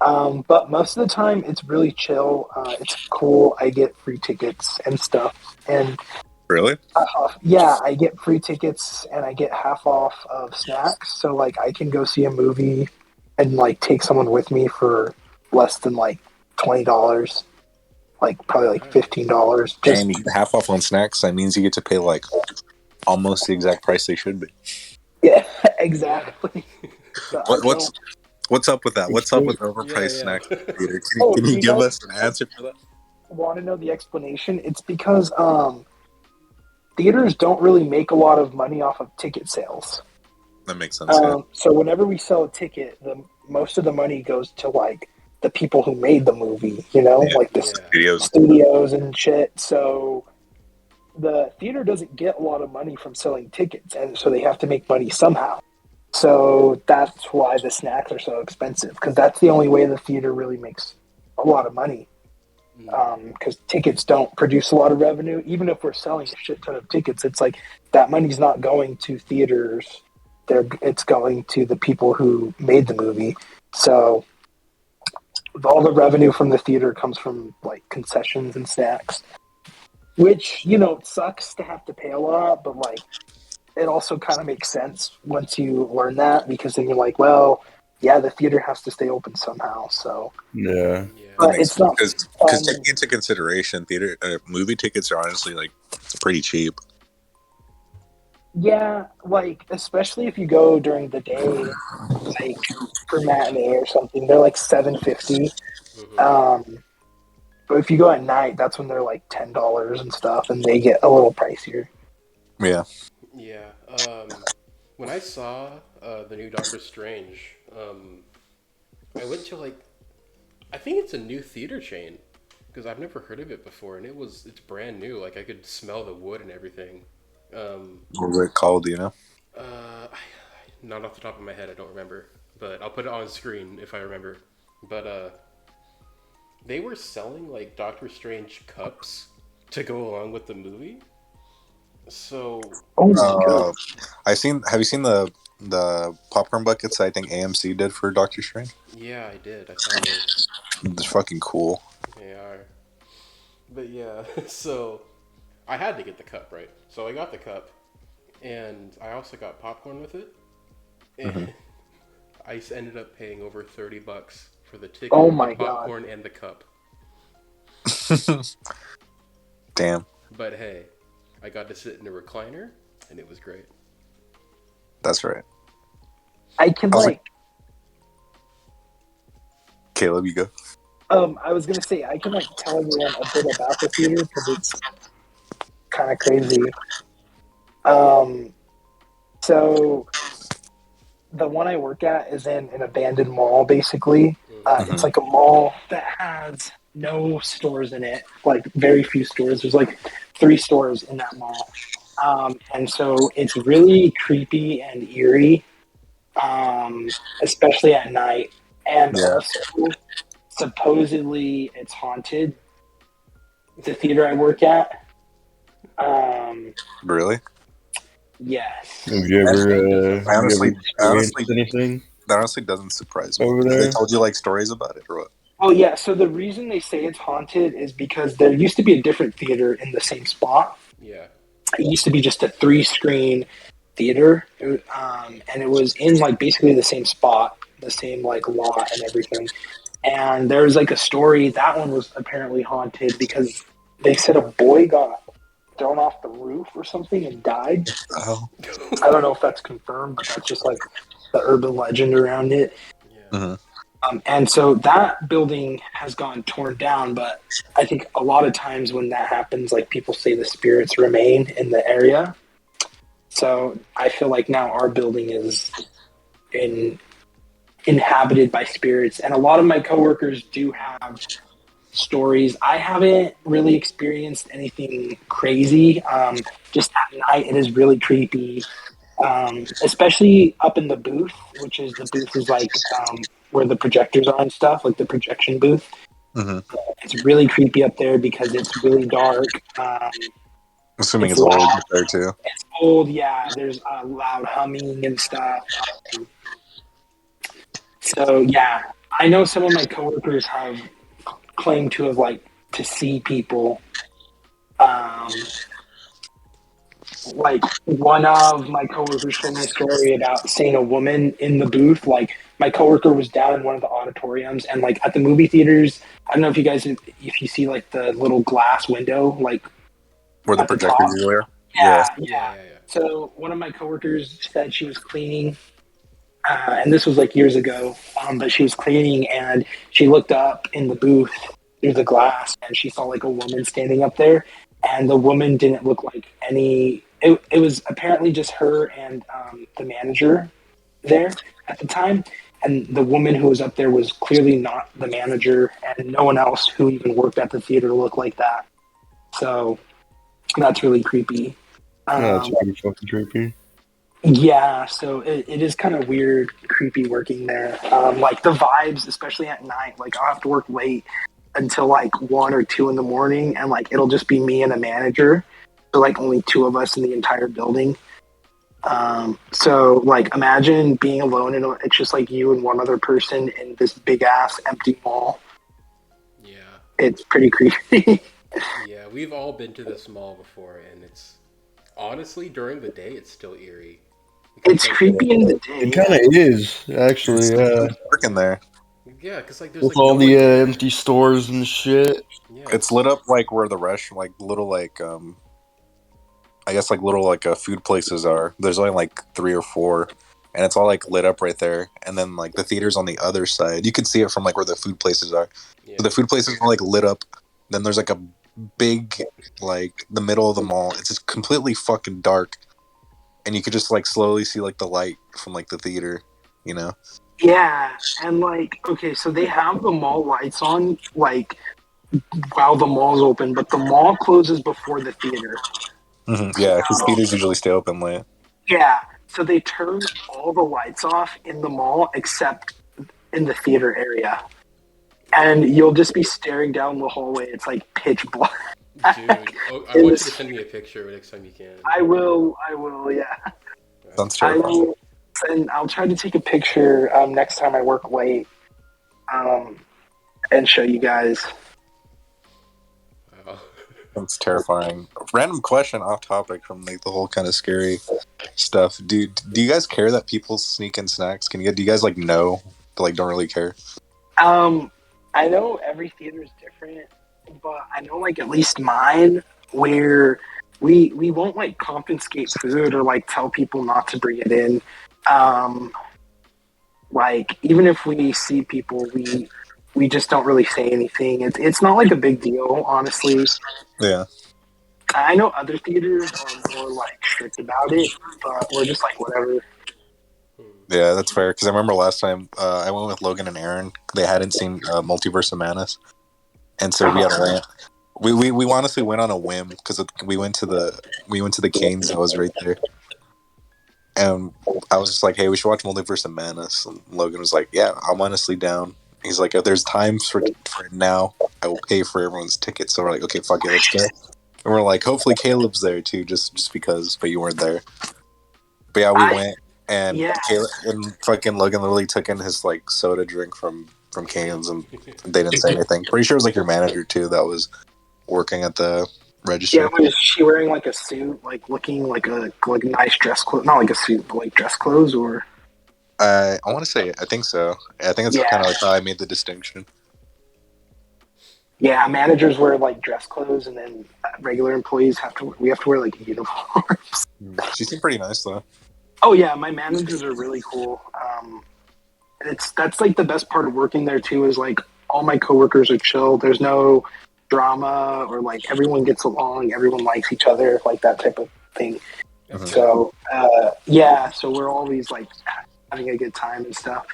Speaker 4: But most of the time, it's really chill. It's cool. I get free tickets and stuff. And
Speaker 2: Really?
Speaker 4: yeah, I get free tickets and I get half off of snacks. So, like, I can go see a movie and, like, take someone with me for less than, like, $20. Like, probably, like, $15. Just,
Speaker 2: And you get half off on snacks. That means you get to pay like almost the exact price they should be.
Speaker 4: yeah, exactly. So I
Speaker 2: What's up with that? What's up with overpriced
Speaker 1: Yeah.
Speaker 2: snacks? Peter?
Speaker 4: Oh,
Speaker 2: Can you
Speaker 4: you
Speaker 2: give
Speaker 4: know-
Speaker 2: us an answer for that?
Speaker 4: want to know the explanation? It's because theaters don't really make a lot of money off of ticket sales.
Speaker 2: That makes sense. Yeah.
Speaker 4: So whenever we sell a ticket, the most of the money goes to like the people who made the movie, you know,
Speaker 2: Yeah.
Speaker 4: like the
Speaker 2: Videos.
Speaker 4: studios and shit. So the theater doesn't get a lot of money from selling tickets, and so they have to make money somehow. So that's why the snacks are so expensive, because that's the only way the theater really makes a lot of money. Because tickets don't produce a lot of revenue. Even if we're selling a shit ton of tickets, it's like that money's not going to theaters. It's going to the people who made the movie. So all the revenue from the theater comes from like concessions and snacks, which, you know, it sucks to have to pay a lot, but like it also kind of makes sense once you learn that, because then you're like, well, yeah, the theater has to stay open somehow. So
Speaker 3: Yeah.
Speaker 4: but it's not
Speaker 2: because taking into consideration theater movie tickets are honestly like pretty cheap.
Speaker 4: yeah, like especially if you go during the day, like for matinee or something, they're like $7.50. But if you go at night, that's when they're like $10 and stuff, and they get a little pricier.
Speaker 2: Yeah.
Speaker 1: Yeah. When I saw the new Doctor Strange, I went to like, I think it's a new theater chain, because I've never heard of it before, and it's brand new. Like I could smell the wood and everything.
Speaker 2: What was it called? Do you know?
Speaker 1: Not off the top of my head, I don't remember, but I'll put it on screen if I remember. But they were selling like Doctor Strange cups to go along with the movie. So
Speaker 4: Oh my god!
Speaker 2: Have you seen the popcorn buckets I think AMC did for Doctor Strange?
Speaker 1: yeah, I did. I found those.
Speaker 2: It's fucking cool.
Speaker 1: They are. But yeah, so I had to get the cup, right? So I got the cup, and I also got popcorn with it. And I ended up paying over $30 for the ticket,
Speaker 4: Oh my
Speaker 1: the popcorn, and the cup.
Speaker 2: Damn.
Speaker 1: But hey, I got to sit in a recliner, and it was great.
Speaker 2: That's right.
Speaker 4: I can
Speaker 2: I was
Speaker 4: like,
Speaker 2: Caleb, you go.
Speaker 4: I was gonna say I can like tell everyone a bit about the theater because it's kind of crazy. So the one I work at is in an abandoned mall, basically. It's like a mall that has no stores in it, like very few stores. There's like 3 stores in that mall. And so it's really creepy and eerie, especially at night. And
Speaker 2: Yeah.
Speaker 4: also, supposedly, it's haunted. The theater I work at.
Speaker 2: Really?
Speaker 4: Yes.
Speaker 3: Have you ever,
Speaker 2: Honestly,
Speaker 3: experienced anything
Speaker 2: that honestly doesn't surprise me.
Speaker 3: over
Speaker 2: Have
Speaker 3: there?
Speaker 2: they told you like stories about it or what?
Speaker 4: Oh yeah, so the reason they say it's haunted is because there used to be a different theater in the same spot.
Speaker 1: Yeah.
Speaker 4: It used to be just a 3-screen theater, and it was in like basically the same spot, the same like lot and everything. And there was like a story that one was apparently haunted because they said a boy got thrown off the roof or something and died.
Speaker 2: Oh.
Speaker 4: I don't know if that's confirmed, but that's just like the urban legend around it.
Speaker 1: Yeah.
Speaker 4: And so that building has gone torn down, but I think a lot of times when that happens, like people say the spirits remain in the area. So I feel like now our building is inhabited by spirits, and a lot of my coworkers do have stories. I haven't really experienced anything crazy. Just at night, it is really creepy. Especially up in the booth, which is the booth is like where the projectors are and stuff, like the projection booth. It's really creepy up there because it's really dark.
Speaker 2: Assuming
Speaker 4: It's
Speaker 2: it's old
Speaker 4: loud.
Speaker 2: there too.
Speaker 4: It's old. Yeah, there's loud humming and stuff. So yeah, I know some of my coworkers have claimed to have like to see people. Um, like one of my coworkers told me a story about seeing a woman in the booth. Like my coworker was down in one of the auditoriums, and like at the movie theaters, I don't know if you guys, if you see like the little glass window, like
Speaker 2: Where the
Speaker 4: at the
Speaker 2: projector
Speaker 4: top.
Speaker 2: usually are. Yeah.
Speaker 4: Yeah,
Speaker 1: Yeah,
Speaker 4: yeah.
Speaker 1: yeah, yeah.
Speaker 4: So one of my coworkers said she was cleaning, and this was like years ago. But she was cleaning, and she looked up in the booth through the glass, and she saw like a woman standing up there, and the woman didn't look like any. It was apparently just her and the manager there at the time, and the woman who was up there was clearly not the manager, and no one else who even worked at the theater looked like that. So that's really creepy.
Speaker 3: Yeah, that's
Speaker 4: Um,
Speaker 3: pretty fucking creepy.
Speaker 4: yeah, so it is kind of weird, creepy working there. Like the vibes, especially at night. Like I'll have to work late until like 1 or 2 in the morning, and like it'll just be me and a manager. So like only two of us in the entire building. So like imagine being alone and it's just like you and one other person in this big ass empty mall.
Speaker 1: Yeah.
Speaker 4: It's pretty creepy.
Speaker 1: Yeah, we've all been to this mall before, and it's honestly during the day it's still eerie. Because
Speaker 4: It's
Speaker 1: like
Speaker 4: creepy in the
Speaker 3: It
Speaker 4: day.
Speaker 3: kind
Speaker 4: Yeah.
Speaker 3: of is actually,
Speaker 2: It's working there.
Speaker 1: yeah, because like there's
Speaker 3: with
Speaker 1: like no
Speaker 3: all the
Speaker 1: one there.
Speaker 3: empty stores and shit.
Speaker 1: Yeah,
Speaker 2: It's lit up like where the rush, like little like I guess like little like food places are. There's only like 3 or 4, and it's all like lit up right there. And then like the theater's on the other side. You can see it from like where the food places are.
Speaker 1: yeah,
Speaker 2: So the food places are like lit up. Then there's like a big like the middle of the mall. It's just completely fucking dark, and you could just like slowly see like the light from like the theater. You know?
Speaker 4: Yeah, and like okay, so they have the mall lights on like while the mall's open, but the mall closes before the theater.
Speaker 2: Yeah, because theaters usually stay open late.
Speaker 4: Yeah, so they turn all the lights off in the mall except in the theater area. And you'll just be staring down the hallway. It's like pitch black.
Speaker 1: dude. Oh, I
Speaker 4: In
Speaker 1: want you
Speaker 4: this,
Speaker 1: to send me a picture next time you can.
Speaker 4: I will, yeah.
Speaker 2: Sounds
Speaker 4: I
Speaker 2: terrifying.
Speaker 4: will, and I'll try to take a picture next time I work late um, and show you guys.
Speaker 1: Wow.
Speaker 2: That's terrifying. Random question off topic from like the whole kind of scary stuff. Do you guys care that people sneak in snacks? Do you guys like know but like don't really care?
Speaker 4: I know every theater is different, but I know like at least mine where we won't like confiscate food or like tell people not to bring it in. Um, like even if we see people, we just don't really say anything. It's not like a big deal, honestly.
Speaker 2: Yeah.
Speaker 4: I know other theaters are more like strict about it, but we're just like whatever.
Speaker 2: Yeah, that's fair. Because I remember last time I went with Logan and Aaron. They hadn't seen Multiverse of Madness, and so we had a rant. We honestly went on a whim because we went to the Canes that was right there, and I was just like, "Hey, we should watch Multiverse of Madness." And Logan was like, "Yeah, I'm honestly down." He's like, "If there's times for it now, I will pay for everyone's tickets." So we're like, "Okay, fuck it, let's go." And we're like, "Hopefully Caleb's there too, just because." But you weren't there. But yeah, we
Speaker 4: I
Speaker 2: went, and
Speaker 4: yeah
Speaker 2: Caleb and fucking Logan literally took in his like soda drink from cans, and they didn't say anything. Pretty sure it was like your manager too that was working at the
Speaker 4: yeah.
Speaker 2: register.
Speaker 4: Was she wearing like a suit, like looking like a nice dress clothes? Not like a suit, but like dress clothes, or
Speaker 2: I want to say I think so. I think it's
Speaker 4: yeah.
Speaker 2: kind of like how I made the distinction.
Speaker 4: Yeah, managers wear like dress clothes, and then regular employees we have to wear like a uniform.
Speaker 2: She seemed pretty nice though.
Speaker 4: Oh yeah, my managers are really cool. That's like the best part of working there too is like all my coworkers are chill. There's no drama or like everyone gets along, everyone likes each other, like that type of thing.
Speaker 1: That's
Speaker 2: Mhm.
Speaker 1: good.
Speaker 4: So yeah, so we're always like having a good time and stuff.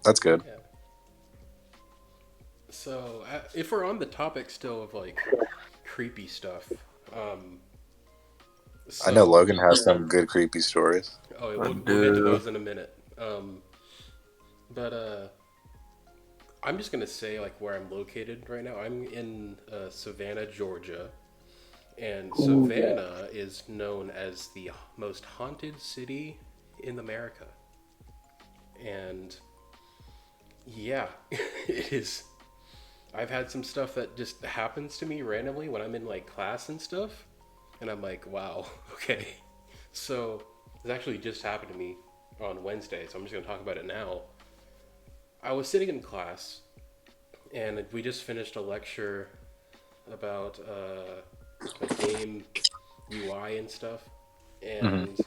Speaker 2: That's good.
Speaker 1: Yeah. So if we're on the topic still of like creepy stuff,
Speaker 2: I know
Speaker 1: so
Speaker 2: Logan has some good creepy stories.
Speaker 1: oh,
Speaker 3: I
Speaker 1: we'll get to
Speaker 3: do.
Speaker 1: those in a minute. But I'm just gonna say like where I'm located right now. I'm in Savannah, Georgia, And
Speaker 4: Ooh, yeah.
Speaker 1: Savannah is known as the most haunted city in America. And yeah, it is. I've had some stuff that just happens to me randomly when I'm in like class and stuff. And I'm like, wow, okay. So this actually just happened to me on Wednesday, so I'm just going to talk about it now. I was sitting in class, and we just finished a lecture about like game UI and stuff.
Speaker 2: Hmm.
Speaker 1: And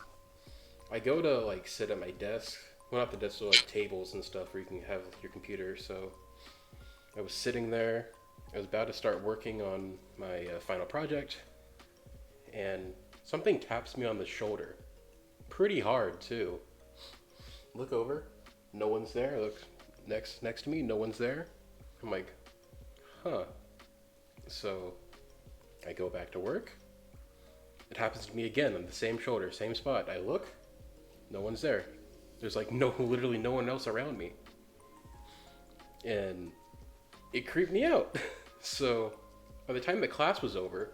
Speaker 1: I go to like sit at my desk. Well, not the desk, so like tables and stuff where you can have your computer. So I was sitting there. I was about to start working on my final project, and something taps me on the shoulder. Pretty hard, too. Look over. No one's there. Look next to me. No one's there. I'm like, huh. So I go back to work. It happens to me again on the same shoulder, same spot. I look. No one's there. There's like literally no one else around me. And it creeped me out. So by the time the class was over,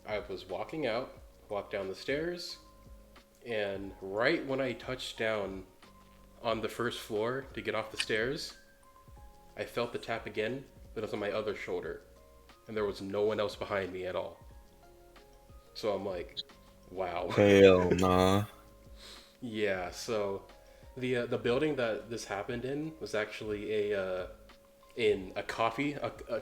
Speaker 1: I was walked down the stairs, and right when I touched down on the first floor to get off the stairs, I felt the tap again, but it was on my other shoulder, and there was no one else behind me at all. So I'm like, wow.
Speaker 3: Hell nah.
Speaker 1: Yeah, so the building that this happened in was actually in a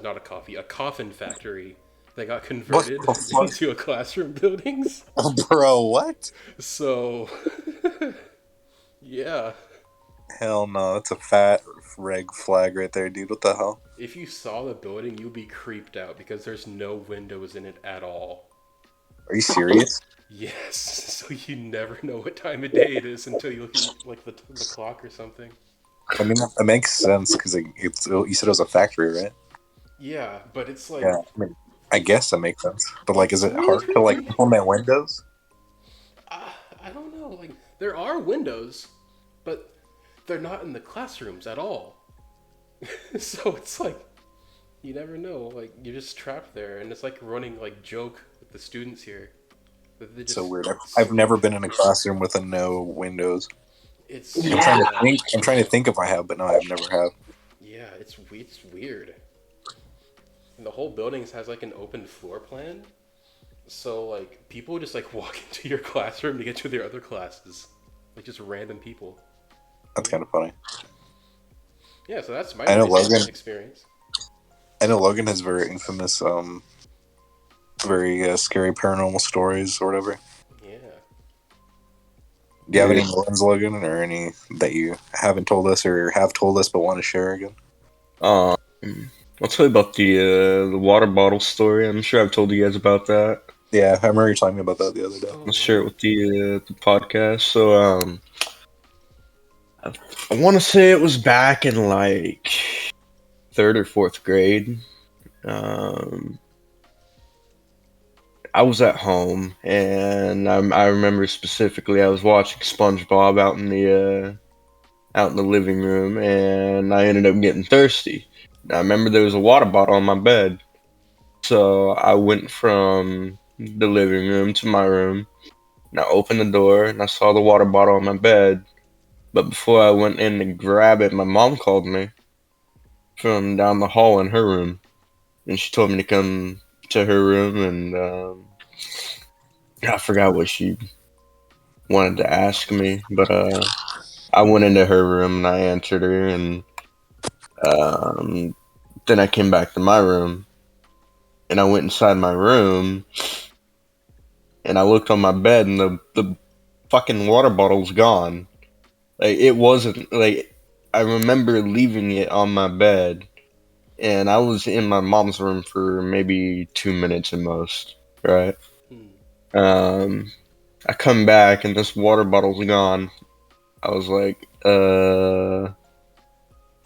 Speaker 1: not a coffee, a coffin factory that got
Speaker 2: What
Speaker 1: converted
Speaker 2: the fuck?
Speaker 1: into a classroom buildings.
Speaker 2: Bro, what?
Speaker 1: So yeah,
Speaker 2: Hell no, that's a fat red flag right there, dude. What the hell?
Speaker 1: if you saw the building, you'd be creeped out because there's no windows in it at all.
Speaker 2: Are you serious?
Speaker 1: Yes, so you never know what time of day it is until you look at like the clock or something.
Speaker 2: I mean, that makes sense because it's you said it was a factory, right?
Speaker 1: Yeah, but it's like
Speaker 2: Yeah, I mean, I guess that makes sense. But like, is
Speaker 1: it's
Speaker 2: it
Speaker 1: really
Speaker 2: hard to like
Speaker 1: creepy.
Speaker 2: implement Windows?
Speaker 1: I don't know. Like there are windows, but they're not in the classrooms at all. So it's like you never know. Like you're just trapped there, and it's like running like joke with the students here. That they
Speaker 2: So
Speaker 1: just
Speaker 2: weird. I've never been in a classroom with a no Windows.
Speaker 1: it's
Speaker 2: I'm
Speaker 4: Yeah.
Speaker 2: trying to think. I'm trying to think if I have, but no, I've never have.
Speaker 1: yeah, it's weird. And the whole building has like an open floor plan, so like people just like walk into your classroom to get to their other classes, like just random people.
Speaker 2: That's kind of funny.
Speaker 1: Yeah, so that's my
Speaker 2: I know
Speaker 1: recent
Speaker 2: Logan.
Speaker 1: experience.
Speaker 2: I know Logan has very infamous, very scary paranormal stories or whatever.
Speaker 1: Yeah.
Speaker 2: Do you have any
Speaker 3: Dude,
Speaker 2: ones, Logan, or any that you haven't told us or have told us but want to share again?
Speaker 3: um, I'll tell you about the water bottle story. I'm sure I've told you guys about that.
Speaker 2: Yeah, I remember you talking about that the other day.
Speaker 1: Oh
Speaker 3: I'll share
Speaker 1: yeah.
Speaker 3: it with the podcast. So I want to say it was back in like third or fourth grade. Um, I was at home, and I remember specifically I was watching SpongeBob out in the living room, and I ended up getting thirsty. I remember there was a water bottle on my bed, so I went from the living room to my room, and I opened the door, and I saw the water bottle on my bed. But before I went in to grab it, my mom called me from down the hall in her room, and she told me to come to her room, and I forgot what she wanted to ask me, but I went into her room and I answered her, and um, then I came back to my room, and I went inside my room, and I looked on my bed, and the fucking water bottle's gone. Like it wasn't like I remember leaving it on my bed, and I was in my mom's room for maybe 2 minutes at most, right?
Speaker 1: Hmm.
Speaker 3: Um, I come back and this water bottle's gone. I was like, the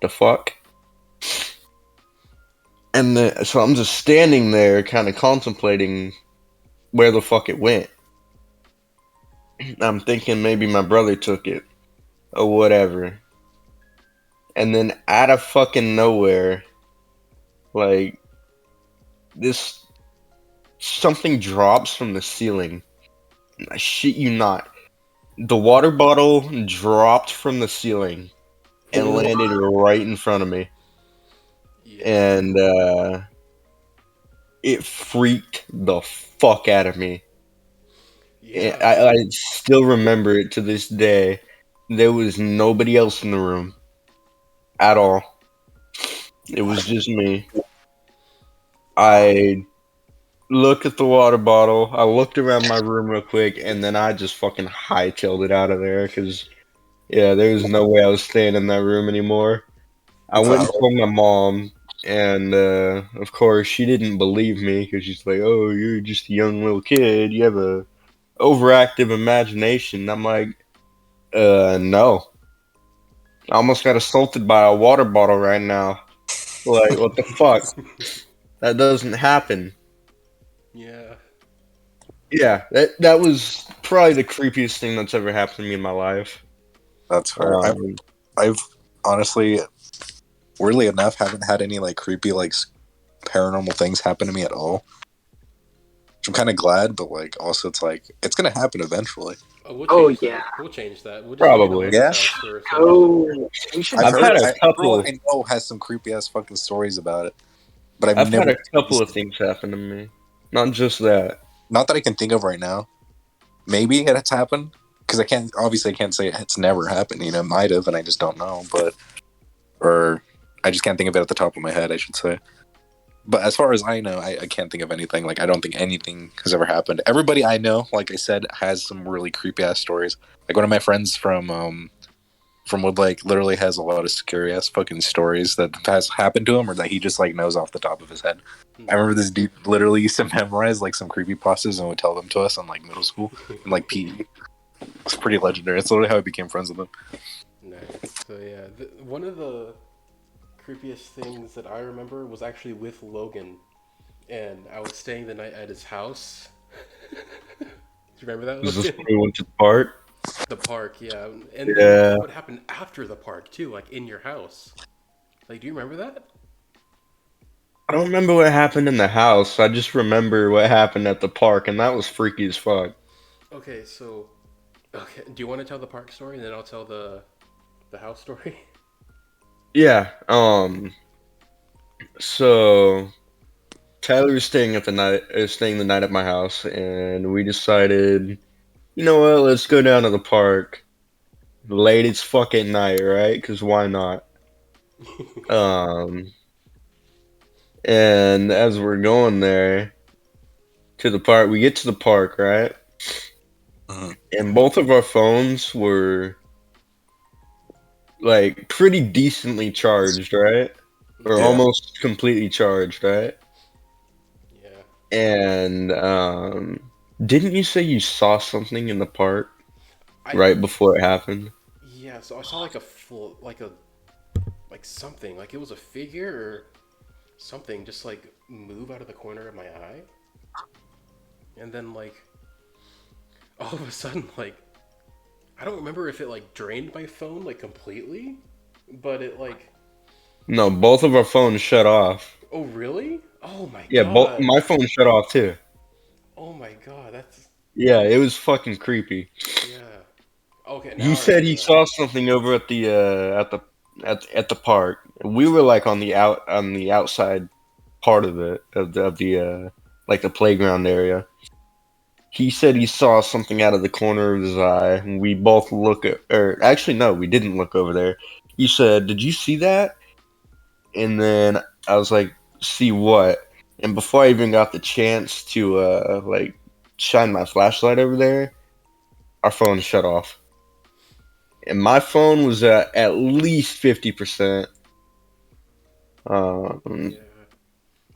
Speaker 3: fuck? So I'm just standing there, kind of contemplating where the fuck it went. I'm thinking maybe my brother took it or whatever. And then out of fucking nowhere, like this something drops from the ceiling. I shit you not. The water bottle dropped from the ceiling and landed right in front of me.
Speaker 1: Yeah.
Speaker 3: And it freaked the fuck out of me. And
Speaker 1: Yeah.
Speaker 3: I still remember it to this day. There was nobody else in the room at all. It was just me. I looked at the water bottle. I looked around my room real quick, and then I just fucking hightailed it out of there because, yeah, there was no way I was staying in that room anymore. I went and told my mom, and of course, she didn't believe me because she's like, "Oh, you're just a young little kid. You have a overactive imagination." I'm like, no. I almost got assaulted by a water bottle right now. Like, what the fuck? That doesn't happen.
Speaker 1: Yeah.
Speaker 3: Yeah, that was probably the creepiest thing that's ever happened to me in my life.
Speaker 2: That's fair. I've honestly, weirdly enough, haven't had any like creepy like paranormal things happen to me at all. Which I'm kind of glad, but like also it's like it's gonna happen eventually.
Speaker 1: Oh, we'll
Speaker 4: Oh
Speaker 1: change
Speaker 4: yeah.
Speaker 1: that. We'll change that. We'll just look at
Speaker 3: Probably.
Speaker 1: Alex's
Speaker 2: Yeah.
Speaker 1: house for some reason.
Speaker 4: Oh, we should.
Speaker 2: I've
Speaker 3: I've
Speaker 2: heard
Speaker 3: had a
Speaker 2: everyone
Speaker 3: couple.
Speaker 2: I know has some creepy ass fucking stories about it, but I've
Speaker 3: I've had
Speaker 2: never.
Speaker 3: a couple of things happen to me. Not just that.
Speaker 2: Not that I can think of right now. Maybe it's happened because I can't say it's never happened. You know, it might have, and I just don't know. But or I just can't think of it at the top of my head. I should say. But as far as I know, I can't think of anything. Like I don't think anything has ever happened. Everybody I know, like I said, has some really creepy ass stories. Like one of my friends from Woodlake literally has a lot of scary ass fucking stories that has happened to him or that he just like knows off the top of his head. I remember this dude literally used to memorize like some creepy pastas and would tell them to us in like middle school and like PE. It's pretty legendary. It's literally how I became friends with him.
Speaker 1: Nice. So yeah, one of the creepiest things that I remember was actually with Logan, and I was staying the night at his house. Do you remember that?
Speaker 3: Is this
Speaker 1: Logan?
Speaker 3: when we went to the park?
Speaker 1: The park, yeah. And then
Speaker 3: Yeah.
Speaker 1: what happened after the park too, like in your house. Like, do you remember that?
Speaker 3: I don't remember what happened in the house. I just remember what happened at the park, and that was freaky as fuck.
Speaker 1: Okay, so okay, do you want to tell the park story and then I'll tell the house story?
Speaker 3: Yeah. So Tyler was staying the night at my house, and we decided, you know what? Let's go down to the park late as fuck at night, right? Because why not? Um, and as we're going there to the park, we get to the park, right?
Speaker 2: Mhm.
Speaker 3: And both of our phones were like pretty decently charged, right? Or
Speaker 2: Yeah.
Speaker 3: almost completely charged, right?
Speaker 1: Yeah.
Speaker 3: And didn't you say you saw something in the park
Speaker 1: I
Speaker 3: right before it happened?
Speaker 1: Yeah, so I saw like a full like something, like it was a figure or something just like move out of the corner of my eye. And then like all of a sudden like I don't remember if it like drained my phone like completely, but it like
Speaker 3: No, both of our phones shut off.
Speaker 1: oh really? Oh my
Speaker 3: Yeah, both
Speaker 1: god.
Speaker 3: my phone shut off too.
Speaker 1: Oh my god, that's
Speaker 3: Yeah, it was fucking creepy.
Speaker 1: yeah. Okay,
Speaker 3: He
Speaker 1: now I
Speaker 3: said
Speaker 1: remember
Speaker 3: he
Speaker 1: that.
Speaker 3: saw something over at the park. We were like on the outside part of it of the like the playground area. He said he saw something out of the corner of his eye. And we both look at, or actually no, we didn't look over there. He said, "Did you see that?" And then I was like, "See what?" And before I even got the chance to like shine my flashlight over there, our phone shut off. And my phone was at least 50%.
Speaker 1: Yeah.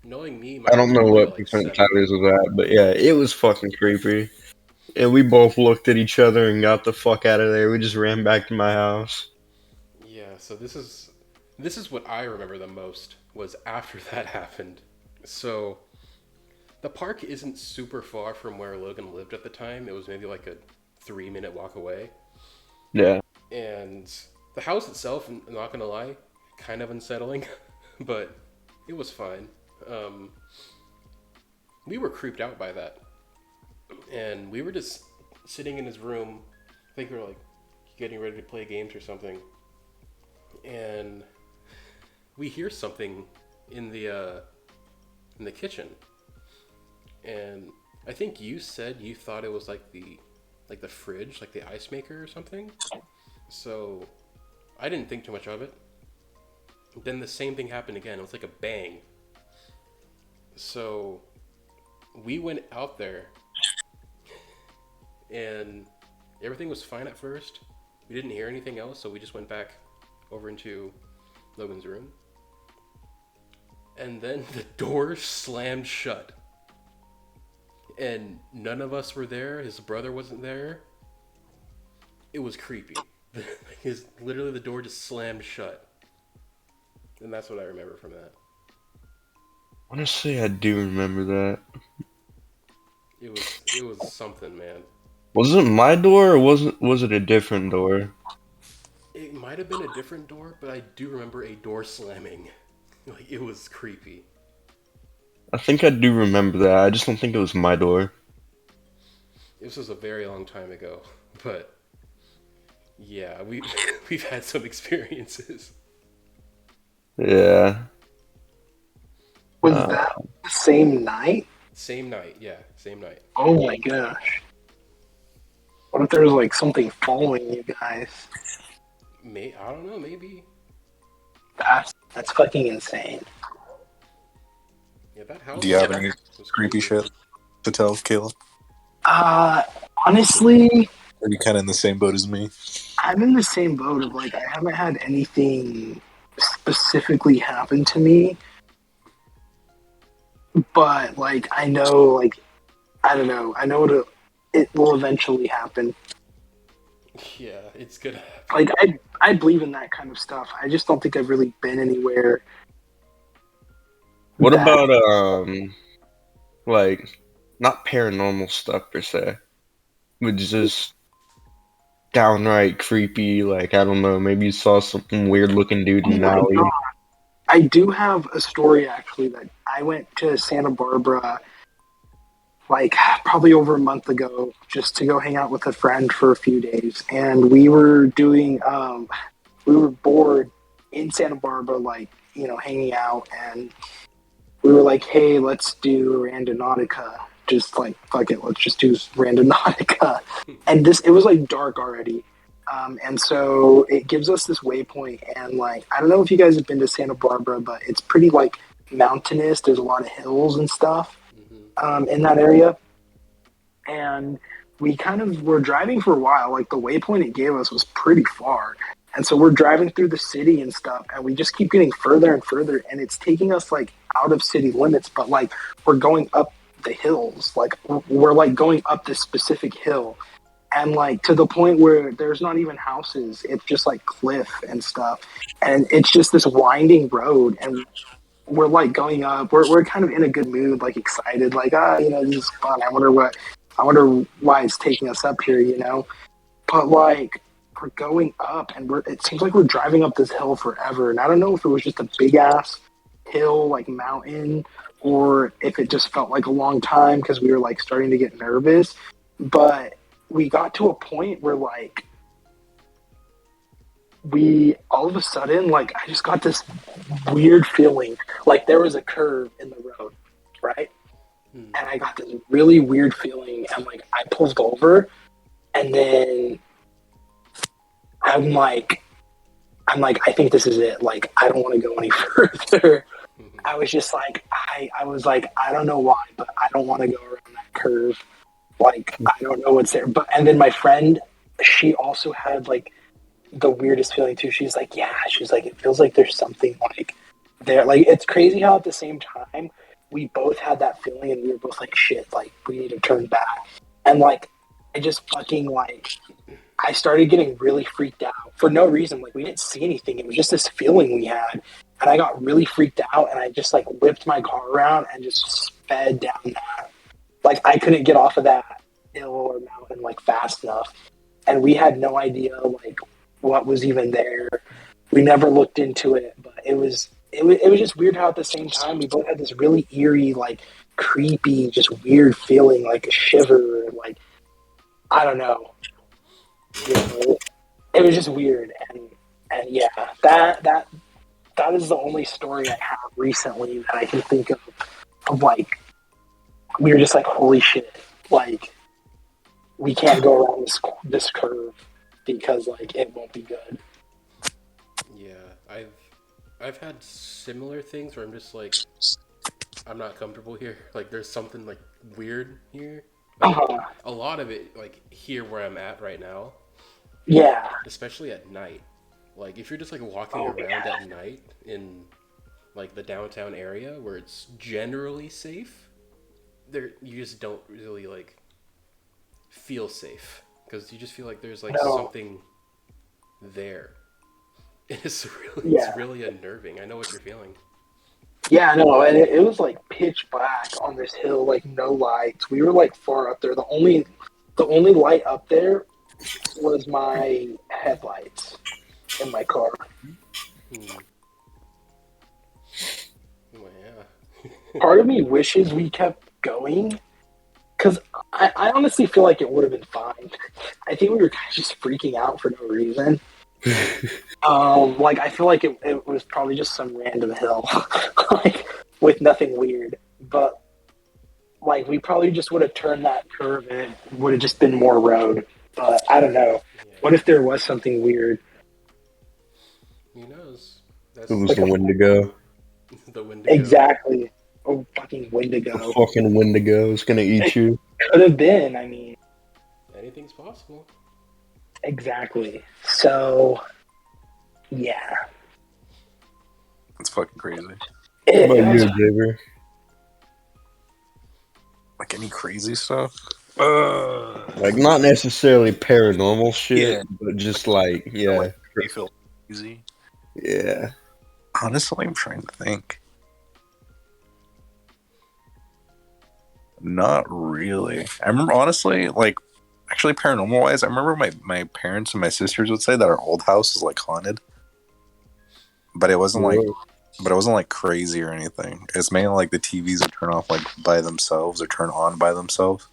Speaker 1: Knowing me,
Speaker 3: I
Speaker 1: mine was
Speaker 3: don't know
Speaker 1: probably
Speaker 3: what
Speaker 1: like
Speaker 3: percent
Speaker 1: 70.
Speaker 3: Tyler's was at, but yeah, it was fucking creepy. And we both looked at each other and got the fuck out of there. We just ran back to my house.
Speaker 1: Yeah, so this is what I remember the most was after that happened. So the park isn't super far from where Logan lived at the time. It was maybe like a 3-minute walk away.
Speaker 3: Yeah.
Speaker 1: And the house itself, I'm not gonna lie, kind of unsettling, but it was fine. we were creeped out by that, and we were just sitting in his room. I think we were like getting ready to play games or something, and we hear something in the kitchen, and I think you said you thought it was like the fridge, like the ice maker or something. So I didn't think too much of it. Then the same thing happened again. It was like a bang. So we went out there, and everything was fine at first. We didn't hear anything else, so we just went back over into Logan's room. And then the door slammed shut. And none of us were there. His brother wasn't there. It was creepy. Literally the door just slammed shut. And that's what I remember from that.
Speaker 3: Honestly, I do remember that.
Speaker 1: It was something, man.
Speaker 3: Was it my door or was it a different door?
Speaker 1: It might have been a different door, but I do remember a door slamming. Like, it was creepy.
Speaker 3: I think I do remember that. I just don't think it was my door.
Speaker 1: This was a very long time ago, but yeah, we've had some experiences.
Speaker 3: Yeah.
Speaker 4: Was that the same night?
Speaker 1: Same night, yeah, same night.
Speaker 4: Oh my gosh. What if there was like something following you guys?
Speaker 1: I don't know, maybe.
Speaker 4: That's fucking insane.
Speaker 1: Yeah, that house.
Speaker 2: Do you have
Speaker 1: was
Speaker 2: any
Speaker 1: creepy.
Speaker 2: creepy shit to tell, Caleb?
Speaker 4: Honestly,
Speaker 2: Are you kind of in the same boat as me?
Speaker 4: I'm in the same boat of like I haven't had anything specifically happen to me, but like I know, like I don't know, I know it will eventually happen.
Speaker 1: Yeah, it's gonna happen.
Speaker 4: Like I believe in that kind of stuff. I just don't think I've really been anywhere.
Speaker 3: What
Speaker 4: that-
Speaker 3: about like not paranormal stuff per se, but just downright creepy? Like I don't know, maybe you saw something weird looking dude in an
Speaker 4: Oh my
Speaker 3: alley.
Speaker 4: God. I do have a story actually that I went to Santa Barbara like probably over a month ago just to go hang out with a friend for a few days, and we were doing we were bored in Santa Barbara, like hanging out, and we were like, hey, let's do Randonautica. Just like fuck it, let's just do Randonautica. And it was like dark already. And so it gives us this waypoint, and like I don't know if you guys have been to Santa Barbara, but it's pretty like mountainous. There's a lot of hills and stuff in that area, and we kind of were driving for a while. Like the waypoint it gave us was pretty far, and so we're driving through the city and stuff, and we just keep getting further and further, and it's taking us like out of city limits, but like we're going up the hills, like we're like going up this specific hill. And like to the point where there's not even houses, it's just like cliff and stuff, and it's just this winding road, and we're like going up. We're kind of in a good mood, like excited, like this is fun. I wonder why it's taking us up here. But like we're going up, and it seems like we're driving up this hill forever, and I don't know if it was just a big ass hill, like mountain, or if it just felt like a long time because we were like starting to get nervous, but we got to a point where like we all of a sudden like I just got this weird feeling like there was a curve in the road, right? And I got this really weird feeling, and like I pulled over, and then I'm like I think this is it. Like I don't want to go any further. I was just like I was like I don't know why, but I don't want to go around that curve. Like I don't know what's there, and then my friend, she also had like the weirdest feeling too. She's like, it feels like there's something like there. Like it's crazy how at the same time we both had that feeling, and we were both like, shit, like we need to turn back. And like I just fucking like I started getting really freaked out for no reason. Like we didn't see anything. It was just this feeling we had, and I got really freaked out, and I just like whipped my car around and just sped down that. Like I couldn't get off of that hill or mountain like fast enough, and we had no idea like what was even there. We never looked into it, but it was it was just weird how at the same time we both had this really eerie, like creepy, just weird feeling, like a shiver, and like I don't know. You know, it was just weird, and yeah, that is the only story I have recently that I can think of like we were just like holy shit, like we can't go around this curve because like it won't be good.
Speaker 1: Yeah, I've had similar things where I'm just like I'm not comfortable here. Like there's something like weird here. Like
Speaker 4: Uh-huh.
Speaker 1: a lot of it like here where I'm at right now,
Speaker 4: Yeah.
Speaker 1: especially at night. Like if you're just like walking
Speaker 4: Oh
Speaker 1: around
Speaker 4: yeah.
Speaker 1: at night in like the downtown area where it's generally safe, there you just don't really like feel safe because you just feel like there's like
Speaker 4: No.
Speaker 1: something there. It's
Speaker 4: Yeah.
Speaker 1: really unnerving. I know what you're feeling.
Speaker 4: Yeah, no, and it was like pitch black on this hill, like no lights. We were like far up there. The only light up there was my headlights in my car.
Speaker 1: Hmm. Well, yeah.
Speaker 4: Part of me wishes we kept going because I honestly feel like it would have been fine. I think we were kind of just freaking out for no reason. Like I feel like it was probably just some random hill, like with nothing weird. But like we probably just would have turned that curve and it would have just been more road. But I don't know. What
Speaker 1: Yeah.
Speaker 4: if there was something weird?
Speaker 1: Who knows?
Speaker 3: It
Speaker 1: That's
Speaker 3: was
Speaker 4: Like
Speaker 3: the Wendigo.
Speaker 1: the Wendigo.
Speaker 4: exactly. Oh, fucking
Speaker 3: The
Speaker 4: Wendigo.
Speaker 3: fucking Wendigo is gonna eat you.
Speaker 4: Could have been. I mean,
Speaker 1: Anything's possible.
Speaker 4: exactly. So, yeah.
Speaker 2: It's fucking crazy.
Speaker 3: What
Speaker 4: It
Speaker 3: about
Speaker 4: was,
Speaker 3: you, Xavier?
Speaker 2: Like any crazy stuff.
Speaker 3: Like not necessarily paranormal shit,
Speaker 2: Yeah.
Speaker 3: but just like
Speaker 2: Like you feel easy.
Speaker 3: yeah.
Speaker 2: Honestly, I'm trying to think. Not really. I remember honestly, like actually paranormal wise, I remember my parents and my sisters would say that our old house is like haunted. But it wasn't like crazy or anything. It's mainly like the TVs would turn off like by themselves or turn on by themselves.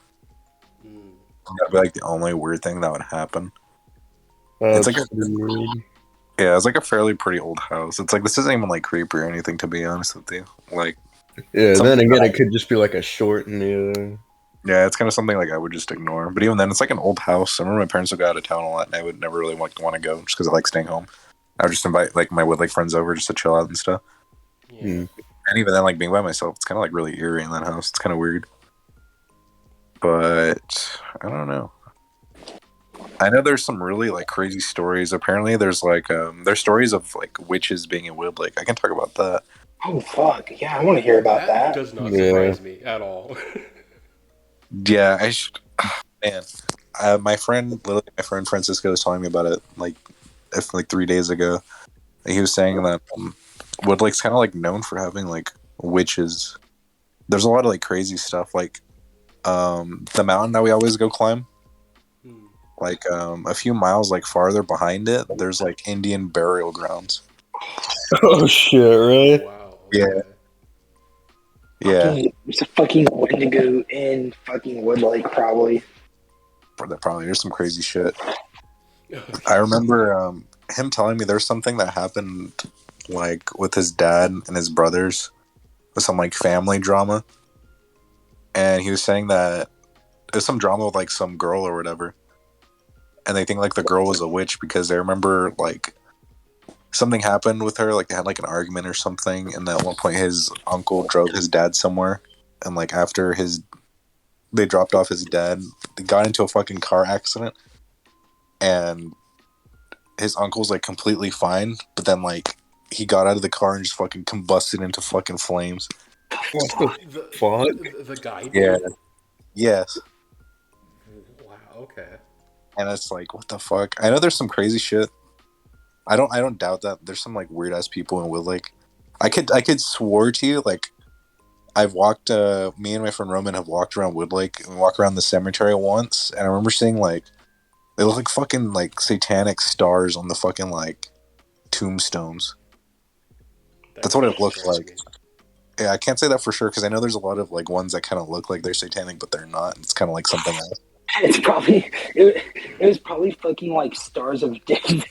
Speaker 1: Mm.
Speaker 2: That'd be like the only weird thing that would happen.
Speaker 3: It's
Speaker 2: It's like
Speaker 3: weird.
Speaker 2: yeah, it's like a fairly pretty old house. It's like this isn't even like creepy or anything to be honest with you. Like
Speaker 3: Yeah,
Speaker 2: something
Speaker 3: then again
Speaker 2: that
Speaker 3: it could just be like a short and
Speaker 2: yeah, it's kind of something like I would just ignore. But even then, it's like an old house. I remember my parents would go out of town a lot, and I would never really want to go just because I like staying home. I would just invite like my Woodlake friends over just to chill out and stuff.
Speaker 1: Yeah.
Speaker 3: Mm.
Speaker 2: And even then, like being by myself, it's kind of like really eerie in that house. It's kind of weird. But I don't know. I know there's some really like crazy stories. Apparently, there's stories of like witches being in Woodlake. I can talk about that.
Speaker 4: oh, fuck. Yeah, I want to hear about
Speaker 1: That
Speaker 4: that.
Speaker 1: does not
Speaker 3: Yeah.
Speaker 1: surprise me at all.
Speaker 2: Yeah, I should. Man, my friend, literally, my friend Francisco was telling me about it like 3 days ago. He was saying that Woodlake's kind of like known for having like witches. There's a lot of like crazy stuff, like the mountain that we always go climb.
Speaker 1: Hmm.
Speaker 2: Like a few miles like farther behind it, there's like Indian burial grounds.
Speaker 3: Oh shit,
Speaker 1: Oh
Speaker 3: really?
Speaker 1: wow.
Speaker 2: Yeah.
Speaker 1: Okay.
Speaker 2: Yeah,
Speaker 4: There's a fucking Wendigo in fucking Woodlake, probably.
Speaker 2: probably there's some crazy shit.
Speaker 1: Okay.
Speaker 2: I remember him telling me there's something that happened like with his dad and his brothers with some like family drama, and he was saying that there's some drama with like some girl or whatever, and they think like the girl was a witch because they remember like something happened with her, like they had like an argument or something, and at one point his uncle drove his dad somewhere, and like after they dropped off his dad, they got into a fucking car accident, and his uncle's like completely fine, but then like he got out of the car and just fucking combusted into fucking flames.
Speaker 3: What the
Speaker 1: The,
Speaker 3: fuck?
Speaker 1: the guy
Speaker 2: Yeah.
Speaker 1: did?
Speaker 2: Yes.
Speaker 1: Wow. Okay.
Speaker 2: And it's like, what the fuck? I know there's some crazy shit. I don't doubt that there's some like weird ass people in Woodlake. I could swear to you, like I've walked me and my friend Roman have walked around Woodlake and walked around the cemetery once, and I remember seeing like they look like fucking like satanic stars on the fucking like tombstones. That's what it looks
Speaker 1: surprise
Speaker 2: like.
Speaker 1: me.
Speaker 2: Yeah, I can't say that for sure because I know there's a lot of like ones that kind of look like they're satanic, but they're not. It's kind of like something else.
Speaker 4: It's probably it was probably fucking like Stars of David.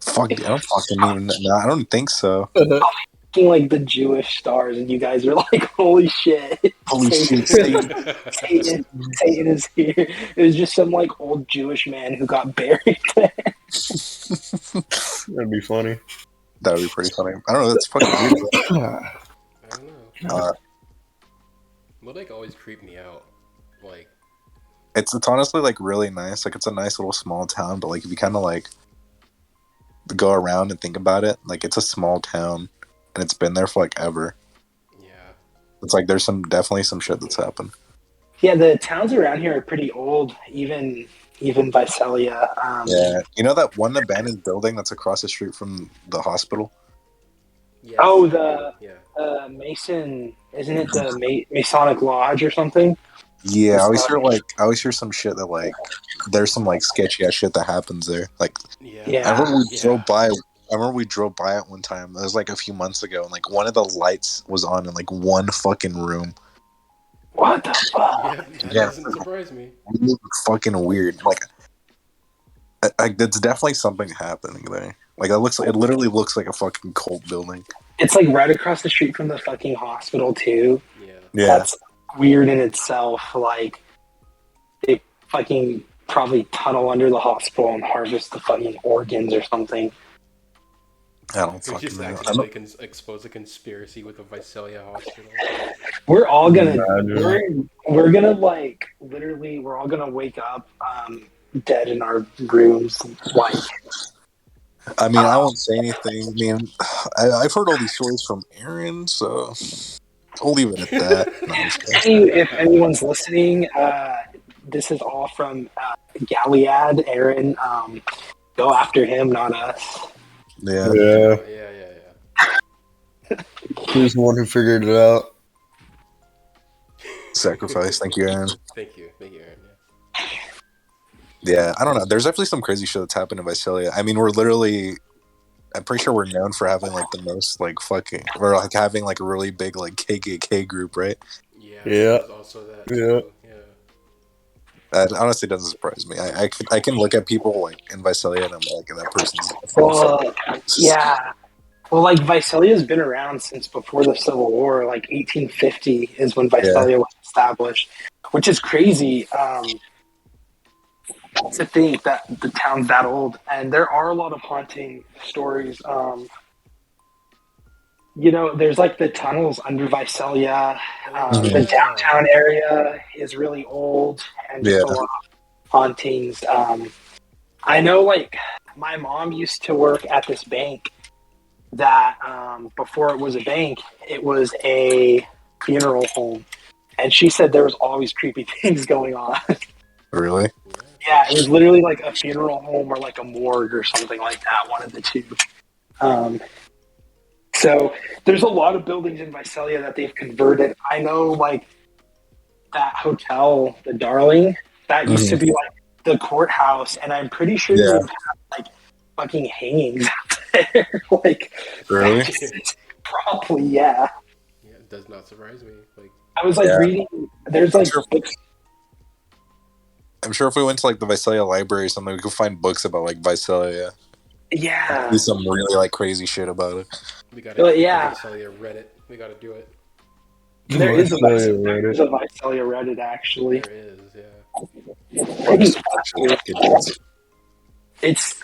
Speaker 2: Fuck, I don't fucking even. No, I don't think so.
Speaker 4: Fucking like the Jewish stars, and you guys are like, holy shit!
Speaker 2: Holy shit,
Speaker 4: Satan, Satan is here. It was just some like old Jewish man who got buried there.
Speaker 3: That'd be funny.
Speaker 2: That would be pretty funny. I don't know. That's fucking weird.
Speaker 1: I don't know.
Speaker 2: Uh,
Speaker 1: Would like always creep me out. Like,
Speaker 2: it's honestly like really nice. Like it's a nice little small town, but like if you kind of like go around and think about it, like it's a small town and it's been there for like ever.
Speaker 1: yeah.
Speaker 2: It's like there's definitely some shit that's happened.
Speaker 4: Yeah, the towns around here are pretty old. Even Visalia.
Speaker 2: Yeah, you know that one abandoned building that's across the street from the hospital?
Speaker 1: Yes.
Speaker 4: Oh, the
Speaker 1: Yeah.
Speaker 4: Mason, isn't it the Masonic Lodge or something?
Speaker 2: Yeah, I always hear some shit that like there's some like sketchy ass shit that happens there. Like
Speaker 1: Yeah.
Speaker 4: Yeah.
Speaker 2: I remember we
Speaker 1: Yeah.
Speaker 2: drove by. I remember we drove by it one time. It was like a few months ago, and like one of the lights was on in like one fucking room.
Speaker 4: What the fuck?
Speaker 1: Yeah, that
Speaker 2: Yeah.
Speaker 1: doesn't surprise me.
Speaker 2: Really fucking weird. Like that's definitely something happening there. Like it literally looks like a fucking cult building.
Speaker 4: It's like right across the street from the fucking hospital too.
Speaker 1: Yeah.
Speaker 2: Yeah,
Speaker 4: That's weird in itself. Like they fucking probably tunnel under the hospital and harvest the fucking organs or something.
Speaker 2: I don't
Speaker 1: We
Speaker 2: fucking
Speaker 1: just
Speaker 2: know.
Speaker 1: accidentally expose a conspiracy with the Visalia Hospital.
Speaker 4: We're all gonna
Speaker 3: Imagine.
Speaker 4: we're gonna like literally we're all gonna wake up dead in our rooms. Like
Speaker 2: I mean, I won't say anything. I mean, I've heard all these stories from Aaron, so I'll leave it at that. No, I'm just kidding.
Speaker 4: if anyone's listening, this is all from Galiad, Aaron. Go after him, not us.
Speaker 2: Yeah.
Speaker 3: Yeah,
Speaker 1: Yeah.
Speaker 3: he's the one who figured it out.
Speaker 2: Sacrifice. Thank you, Aaron.
Speaker 1: Thank you, Aaron. Yeah.
Speaker 2: Yeah, I don't know. There's definitely some crazy shit that's happened in Visalia. I mean, I'm pretty sure we're known for having like the most like fucking, or like having like a really big like KKK group, right?
Speaker 1: Yeah.
Speaker 3: Yeah.
Speaker 1: There's also that.
Speaker 3: Yeah.
Speaker 1: Too. Yeah.
Speaker 2: That honestly doesn't surprise me. I can look at people like in Visalia and I'm like, that person's.
Speaker 4: Well, yeah. Well, like Visalia's been around since before the Civil War. Like 1850 is when Visalia was established, which is crazy. To think that the town's that old, and there are a lot of haunting stories. There's like the tunnels under Visalia. The downtown area is really old, and just a lot of hauntings. I know, like, my mom used to work at this bank that before it was a bank, it was a funeral home, and she said there was always creepy things going on.
Speaker 2: Really?
Speaker 4: Yeah, it was literally like a funeral home or like a morgue or something like that, one of the two. So there's a lot of buildings in Visalia that they've converted. I know, like, that hotel, the Darling, that used to be like the courthouse, and I'm pretty sure they have like fucking hangings out there. Like,
Speaker 2: Really?
Speaker 4: probably, yeah.
Speaker 1: Yeah, it does not surprise me. Like,
Speaker 4: I was like reading. There's like books.
Speaker 2: I'm sure if we went to like the Visalia library or something, we could find books about like Visalia.
Speaker 4: Yeah.
Speaker 2: Do some really like crazy shit about it.
Speaker 1: we gotta
Speaker 4: Well,
Speaker 1: get
Speaker 4: yeah.
Speaker 1: the Visalia Reddit. We gotta do it.
Speaker 4: There is a
Speaker 3: Visalia
Speaker 4: Visalia Reddit, actually.
Speaker 1: There is, yeah.
Speaker 4: It's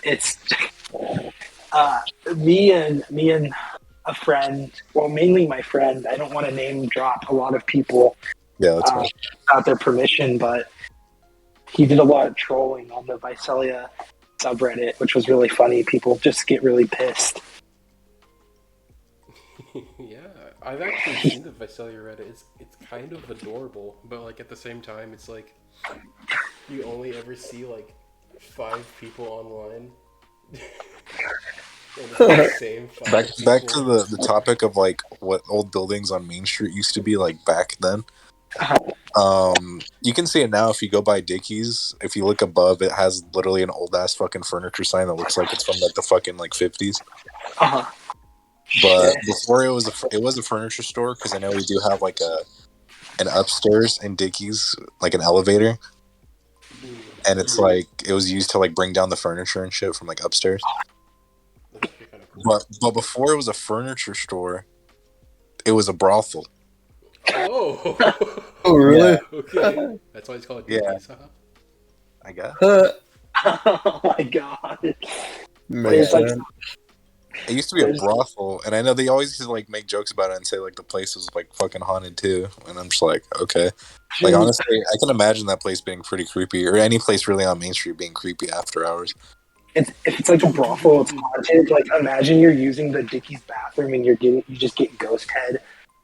Speaker 4: me and a friend, well, mainly my friend. I don't want to name drop a lot of people
Speaker 2: Yeah, that's fine.
Speaker 4: without their permission, but he did a lot of trolling on the Visalia subreddit, which was really funny. People just get really pissed.
Speaker 1: Yeah, I've actually seen the Visalia Reddit. It's kind of adorable, but like at the same time, it's like you only ever see like 5 people online. And it's the same 5
Speaker 2: Back
Speaker 1: people.
Speaker 2: to the topic of like what old buildings on Main Street used to be like back then. You can see it now if you go by Dickies. If you look above, it has literally an old ass fucking furniture sign that looks like it's from like the fucking like 50s.
Speaker 4: Uh-huh.
Speaker 2: But before it was a furniture store because I know we do have like an upstairs in Dickies, like an elevator, and it's like it was used to like bring down the furniture and shit from like upstairs.
Speaker 1: That's actually kind of cool.
Speaker 2: But before it was a furniture store, it was a brothel.
Speaker 1: Oh.
Speaker 3: Oh, really?
Speaker 1: Okay. That's why it's called
Speaker 2: Yeah.
Speaker 1: Dickies, huh?
Speaker 2: I guess
Speaker 4: Oh my god.
Speaker 3: Makes
Speaker 4: It's like-
Speaker 3: sense.
Speaker 2: it used to be a brothel, and I know they always used to like make jokes about it and say like the place was like fucking haunted too. And I'm just like, okay, like honestly, I can imagine that place being pretty creepy, or any place really on Main Street being creepy after hours.
Speaker 4: if it's like a brothel, it's haunted. Like imagine you're using the Dickies bathroom and you just get ghost head.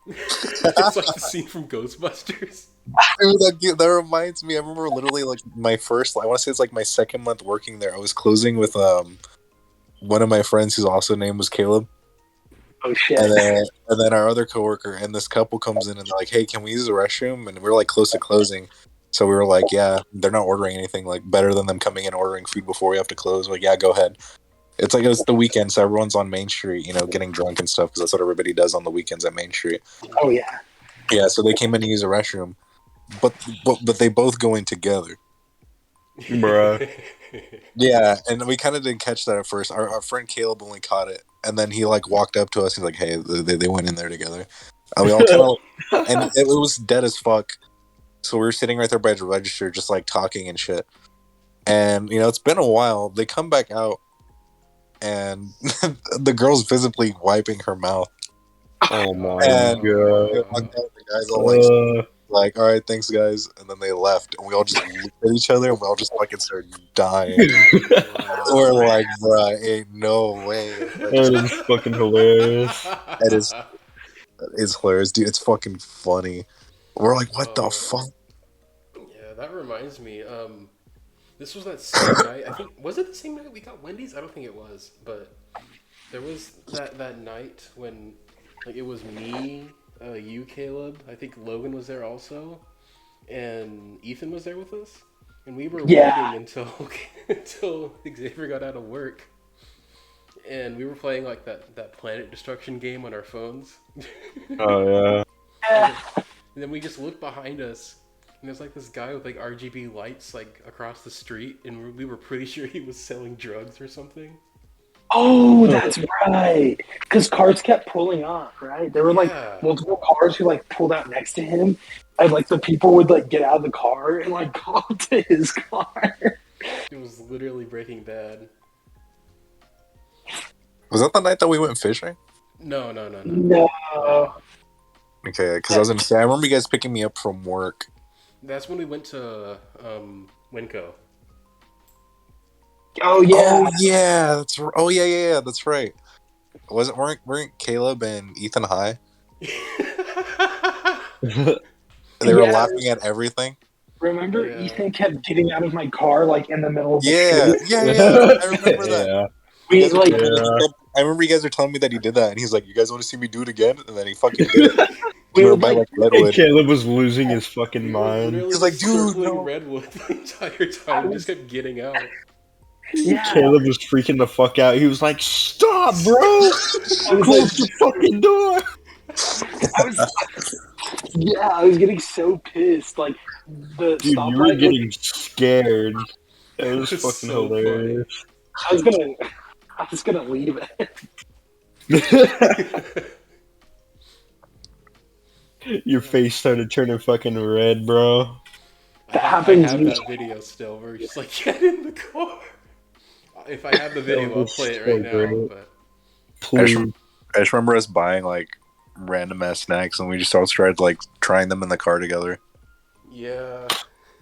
Speaker 1: It's like the scene from Ghostbusters.
Speaker 2: Dude, that reminds me. I remember literally like my first. I want to say it's like my second month working there. I was closing with one of my friends whose also name was Caleb,
Speaker 4: Oh shit.
Speaker 2: and then our other coworker, and this couple comes in and they're like, "Hey, can we use the restroom?" And we're like close to closing, so we were like, "Yeah." They're not ordering anything like better than them coming in ordering food before we have to close. We're like, yeah, go ahead. It's like it's the weekend, so everyone's on Main Street, you know, getting drunk and stuff because that's what everybody does on the weekends at Main Street.
Speaker 4: Oh yeah.
Speaker 2: Yeah, so they came in to use the restroom, but they both go in together.
Speaker 3: Bruh.
Speaker 2: Yeah, and we kind of didn't catch that at first. Our friend Caleb only caught it, and then he like walked up to us. He's like, "Hey, they went in there together." And we all kind of, and it was dead as fuck. So we were sitting right there by the register, just like talking and shit. And you know, it's been a while. They come back out, and the girl's visibly wiping her mouth.
Speaker 3: Oh my
Speaker 2: And
Speaker 3: god.
Speaker 2: the guys all like, all right, thanks, guys. And then they left, and we all just looked at each other, and we all just fucking started dying. We're like, bruh, ain't no way.
Speaker 3: That is fucking hilarious.
Speaker 2: That is hilarious, dude. It's fucking funny. We're like, what the fuck?
Speaker 1: Yeah, that reminds me. This was that same night. I think was it the same night we got Wendy's? I don't think it was, but there was that night when like it was me, you, Caleb. I think Logan was there also, and Ethan was there with us, and we were
Speaker 4: Yeah.
Speaker 1: waiting until Xavier got out of work, and we were playing like that Planet Destruction game on our phones.
Speaker 3: Oh yeah.
Speaker 1: And then we just looked behind us, and there's like this guy with like RGB lights like across the street, and we were pretty sure he was selling drugs or something.
Speaker 4: Oh, that's right. Because cars kept pulling up, right? There were like
Speaker 1: Yeah.
Speaker 4: multiple cars who like pulled out next to him, and like the people would like get out of the car and like go up to his car.
Speaker 1: It was literally Breaking Bad.
Speaker 2: Was that the night that we went fishing?
Speaker 1: No.
Speaker 4: No.
Speaker 2: Okay, because I was gonna say, I remember you guys picking me up from work.
Speaker 1: That's when we went to Winco.
Speaker 4: Oh yeah.
Speaker 2: Oh yeah, yeah, that's right. Weren't Caleb and Ethan high? They were
Speaker 4: Yeah.
Speaker 2: laughing at everything.
Speaker 4: Remember,
Speaker 1: Yeah.
Speaker 4: Ethan kept getting out of my car like in the middle of the
Speaker 2: Yeah,
Speaker 4: street?
Speaker 2: yeah. I remember that.
Speaker 3: Yeah.
Speaker 4: We
Speaker 2: You guys were
Speaker 4: like
Speaker 2: telling- I remember you guys were telling me that he did that, and he's like, "You guys want to see me do it again?" And then he fucking did it.
Speaker 4: we
Speaker 2: We were
Speaker 4: would
Speaker 2: by
Speaker 4: like
Speaker 2: like
Speaker 3: And
Speaker 2: Redwood.
Speaker 3: Caleb was losing his fucking
Speaker 1: We were
Speaker 3: mind.
Speaker 1: literally
Speaker 2: He's like,
Speaker 1: just
Speaker 2: "Dude,
Speaker 1: circling
Speaker 2: no."
Speaker 1: Redwood the entire time. We just kept getting out.
Speaker 4: yeah.
Speaker 3: Caleb was freaking the fuck out. He was like, "Stop, bro!
Speaker 4: I was
Speaker 3: Close the fucking door!"
Speaker 4: I was getting so pissed. Like the
Speaker 3: Dude, you
Speaker 4: stoplight
Speaker 3: were
Speaker 4: was-
Speaker 3: getting scared. It was
Speaker 1: It's
Speaker 3: fucking
Speaker 1: so
Speaker 3: hilarious.
Speaker 4: I was gonna leave it.
Speaker 3: Your face started turning fucking red, bro.
Speaker 4: That
Speaker 1: I
Speaker 4: happens
Speaker 1: have
Speaker 4: usually.
Speaker 1: that video still. We're just like, get in the car. If I have the video, I'll
Speaker 3: was
Speaker 1: play it
Speaker 3: so
Speaker 1: right now.
Speaker 3: great.
Speaker 1: But
Speaker 3: Please.
Speaker 2: I just remember us buying like random ass snacks, and we just all started like trying them in the car together.
Speaker 1: yeah,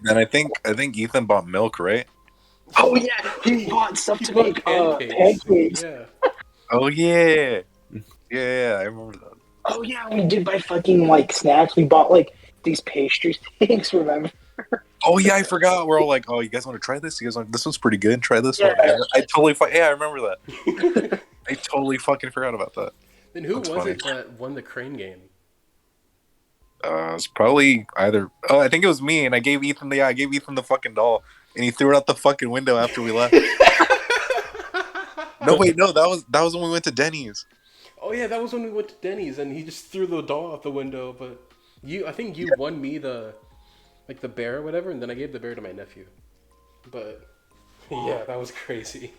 Speaker 2: And I think Ethan bought milk, right?
Speaker 4: Oh yeah, he bought stuff
Speaker 1: he
Speaker 4: to
Speaker 1: bought
Speaker 4: make
Speaker 1: pancakes.
Speaker 4: pancakes.
Speaker 1: Yeah.
Speaker 2: Oh yeah, yeah. I remember that.
Speaker 4: Oh yeah, we did buy fucking like snacks. We bought like these pastry things. Remember?
Speaker 2: Oh yeah, I forgot. We're all like, "Oh, you guys want to try this? You guys want this one's pretty good. Try this
Speaker 4: Yeah.
Speaker 2: one." I totally, yeah, I remember that. I totally fucking forgot about that.
Speaker 1: Then who
Speaker 2: That's
Speaker 1: was
Speaker 2: funny.
Speaker 1: it that won the crane game?
Speaker 2: It's probably either. Oh, I think it was me, and I gave Ethan the fucking doll, and he threw it out the fucking window after we left. No, wait, no, that was when we went to Denny's.
Speaker 1: Oh yeah, that was when we went to Denny's and he just threw the doll out the window. But I think you won me the bear or whatever, and then I gave the bear to my nephew. But yeah, that was crazy.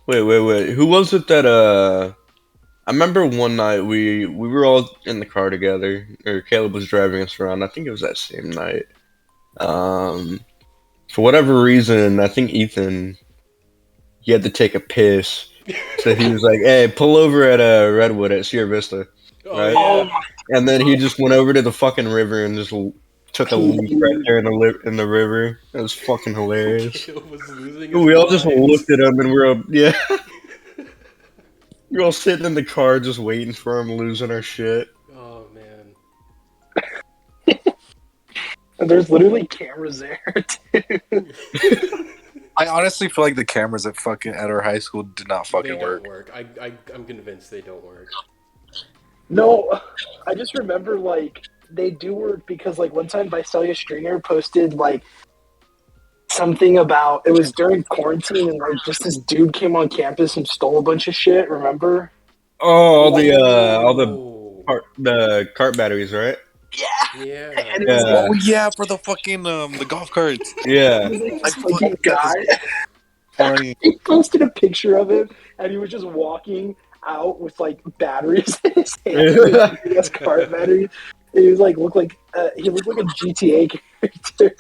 Speaker 3: Wait. Who was it that I remember one night we were all in the car together, or Caleb was driving us around. I think it was that same night. For whatever reason, I think Ethan he had to take a piss, so he was like, "Hey, pull over at Redwood at Sierra Vista,"
Speaker 1: Oh
Speaker 3: right?
Speaker 1: yeah.
Speaker 3: And then he just went over to the fucking river and just took a leak right there in the river. It was fucking hilarious.
Speaker 1: Caleb was losing his
Speaker 3: We all just
Speaker 1: mind.
Speaker 3: looked at him and we were yeah. We were all sitting in the car just waiting for him, losing our shit.
Speaker 1: Oh man.
Speaker 4: There's literally cameras there too.
Speaker 2: I honestly feel like the cameras at our high school did not
Speaker 1: They
Speaker 2: fucking
Speaker 1: don't
Speaker 2: work.
Speaker 1: work. I'm convinced they don't work.
Speaker 4: No, I just remember like they do work because like one time Visalia Stringer posted like something about it was during quarantine and like just this dude came on campus and stole a bunch of shit. Remember?
Speaker 3: Oh,
Speaker 1: Oh.
Speaker 3: the cart batteries, right?
Speaker 1: Yeah.
Speaker 4: And it was like,
Speaker 3: Yeah,
Speaker 2: Oh yeah, for the fucking the golf carts.
Speaker 3: yeah.
Speaker 4: it was like
Speaker 2: I
Speaker 4: this fucking
Speaker 2: that
Speaker 4: guy.
Speaker 2: funny.
Speaker 4: He posted a picture of him and he was just walking out with like batteries in his hand, like big ass cart batteries. He was like he looked like a GTA character.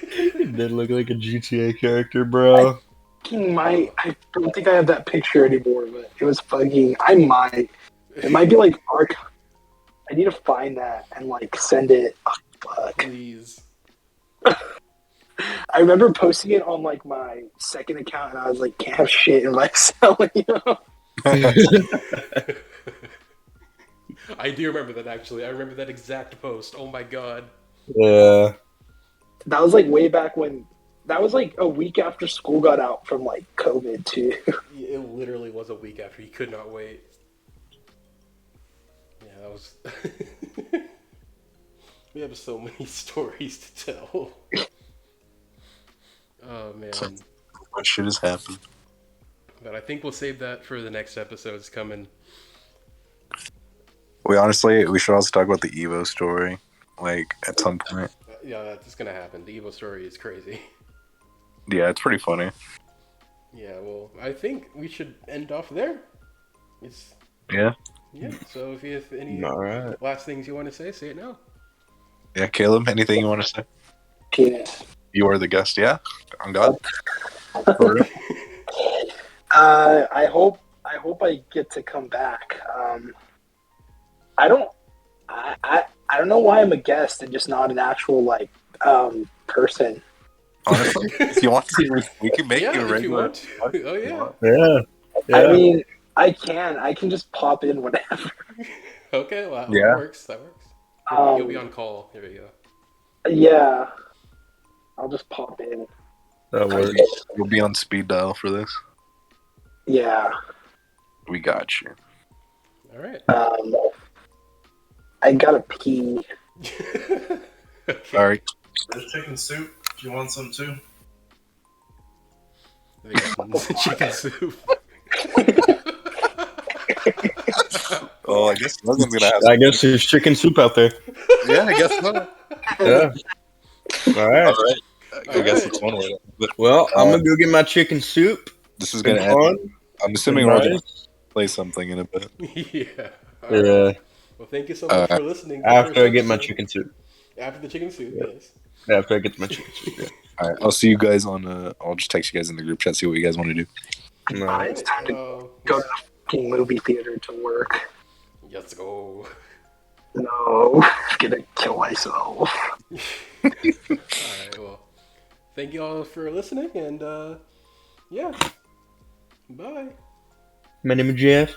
Speaker 3: It did look like a GTA character, bro.
Speaker 4: I don't think I have that picture anymore, but it was fucking. I might. It might be like archive. I need to find that and like send it. Oh, fuck.
Speaker 1: Please.
Speaker 4: I remember posting it on like my second account, and I was like, "Can't have shit in my selling." You know?
Speaker 1: I do remember that actually. I remember that exact post. Oh my god.
Speaker 3: Yeah.
Speaker 4: That was like way back when. That was like a week after school got out from like COVID too.
Speaker 1: It literally was a week after. He could not wait. Yeah, that was. We have so many stories to tell. Oh man.
Speaker 2: What shit has happened?
Speaker 1: But I think we'll save that for the next episodes coming.
Speaker 2: We should also talk about the Evo story, like at some point.
Speaker 1: Yeah, that's gonna happen. The Evo story is crazy.
Speaker 2: Yeah, it's pretty funny.
Speaker 1: Yeah, well, I think we should end off there. It's
Speaker 2: Yeah.
Speaker 1: yeah. So if you have any
Speaker 3: All right.
Speaker 1: last things you want to say it now.
Speaker 2: Yeah, Caleb, anything you want to say?
Speaker 4: Penis.
Speaker 2: You are the guest, yeah? On God? For real?
Speaker 4: I hope I get to come back. I don't don't know why I'm a guest and just not an actual like person.
Speaker 2: Honestly, if you want to, we can make you a
Speaker 1: If you
Speaker 2: regular.
Speaker 1: want to. Oh yeah.
Speaker 3: Yeah. Yeah.
Speaker 4: I mean, I can just pop in whenever.
Speaker 1: Okay, well,
Speaker 2: Yeah.
Speaker 1: that works. You'll be on call. There we go.
Speaker 4: Yeah, I'll just pop in.
Speaker 3: That works.
Speaker 2: We'll be on speed dial for this.
Speaker 4: Yeah.
Speaker 2: We got you.
Speaker 1: All right.
Speaker 4: I gotta pee.
Speaker 1: Okay.
Speaker 2: All right.
Speaker 6: There's chicken soup. Do you want some too?
Speaker 1: They got some chicken soup.
Speaker 2: Oh, I guess Logan's gonna have.
Speaker 3: I guess there's chicken soup out there.
Speaker 2: Yeah, I guess so.
Speaker 3: Yeah. All right.
Speaker 2: All right. I guess
Speaker 1: right.
Speaker 2: it's one way. But
Speaker 3: Well, I'm gonna go get my chicken soup.
Speaker 2: this is
Speaker 3: Been
Speaker 2: gonna end.
Speaker 3: fun.
Speaker 2: I'm assuming
Speaker 3: Been
Speaker 2: we're gonna
Speaker 3: nice.
Speaker 2: play something in a bit.
Speaker 1: Yeah. All right.
Speaker 3: Yeah.
Speaker 1: Well, thank you so much for listening. to the
Speaker 3: After I
Speaker 1: first
Speaker 3: get my
Speaker 1: episode.
Speaker 3: chicken soup.
Speaker 1: After the chicken soup,
Speaker 3: Yeah.
Speaker 1: yes.
Speaker 3: After I get my chicken soup. Yeah.
Speaker 2: All right. I'll see you guys on. I'll just text you guys in the group chat. See what you guys want to do.
Speaker 3: No.
Speaker 1: All
Speaker 4: It's time to
Speaker 1: uh,
Speaker 4: go to the fucking movie theater to work.
Speaker 1: let's go.
Speaker 4: No, I'm gonna kill myself.
Speaker 1: All right. Well, thank you all for listening, and yeah. Bye.
Speaker 3: My name is Jeff.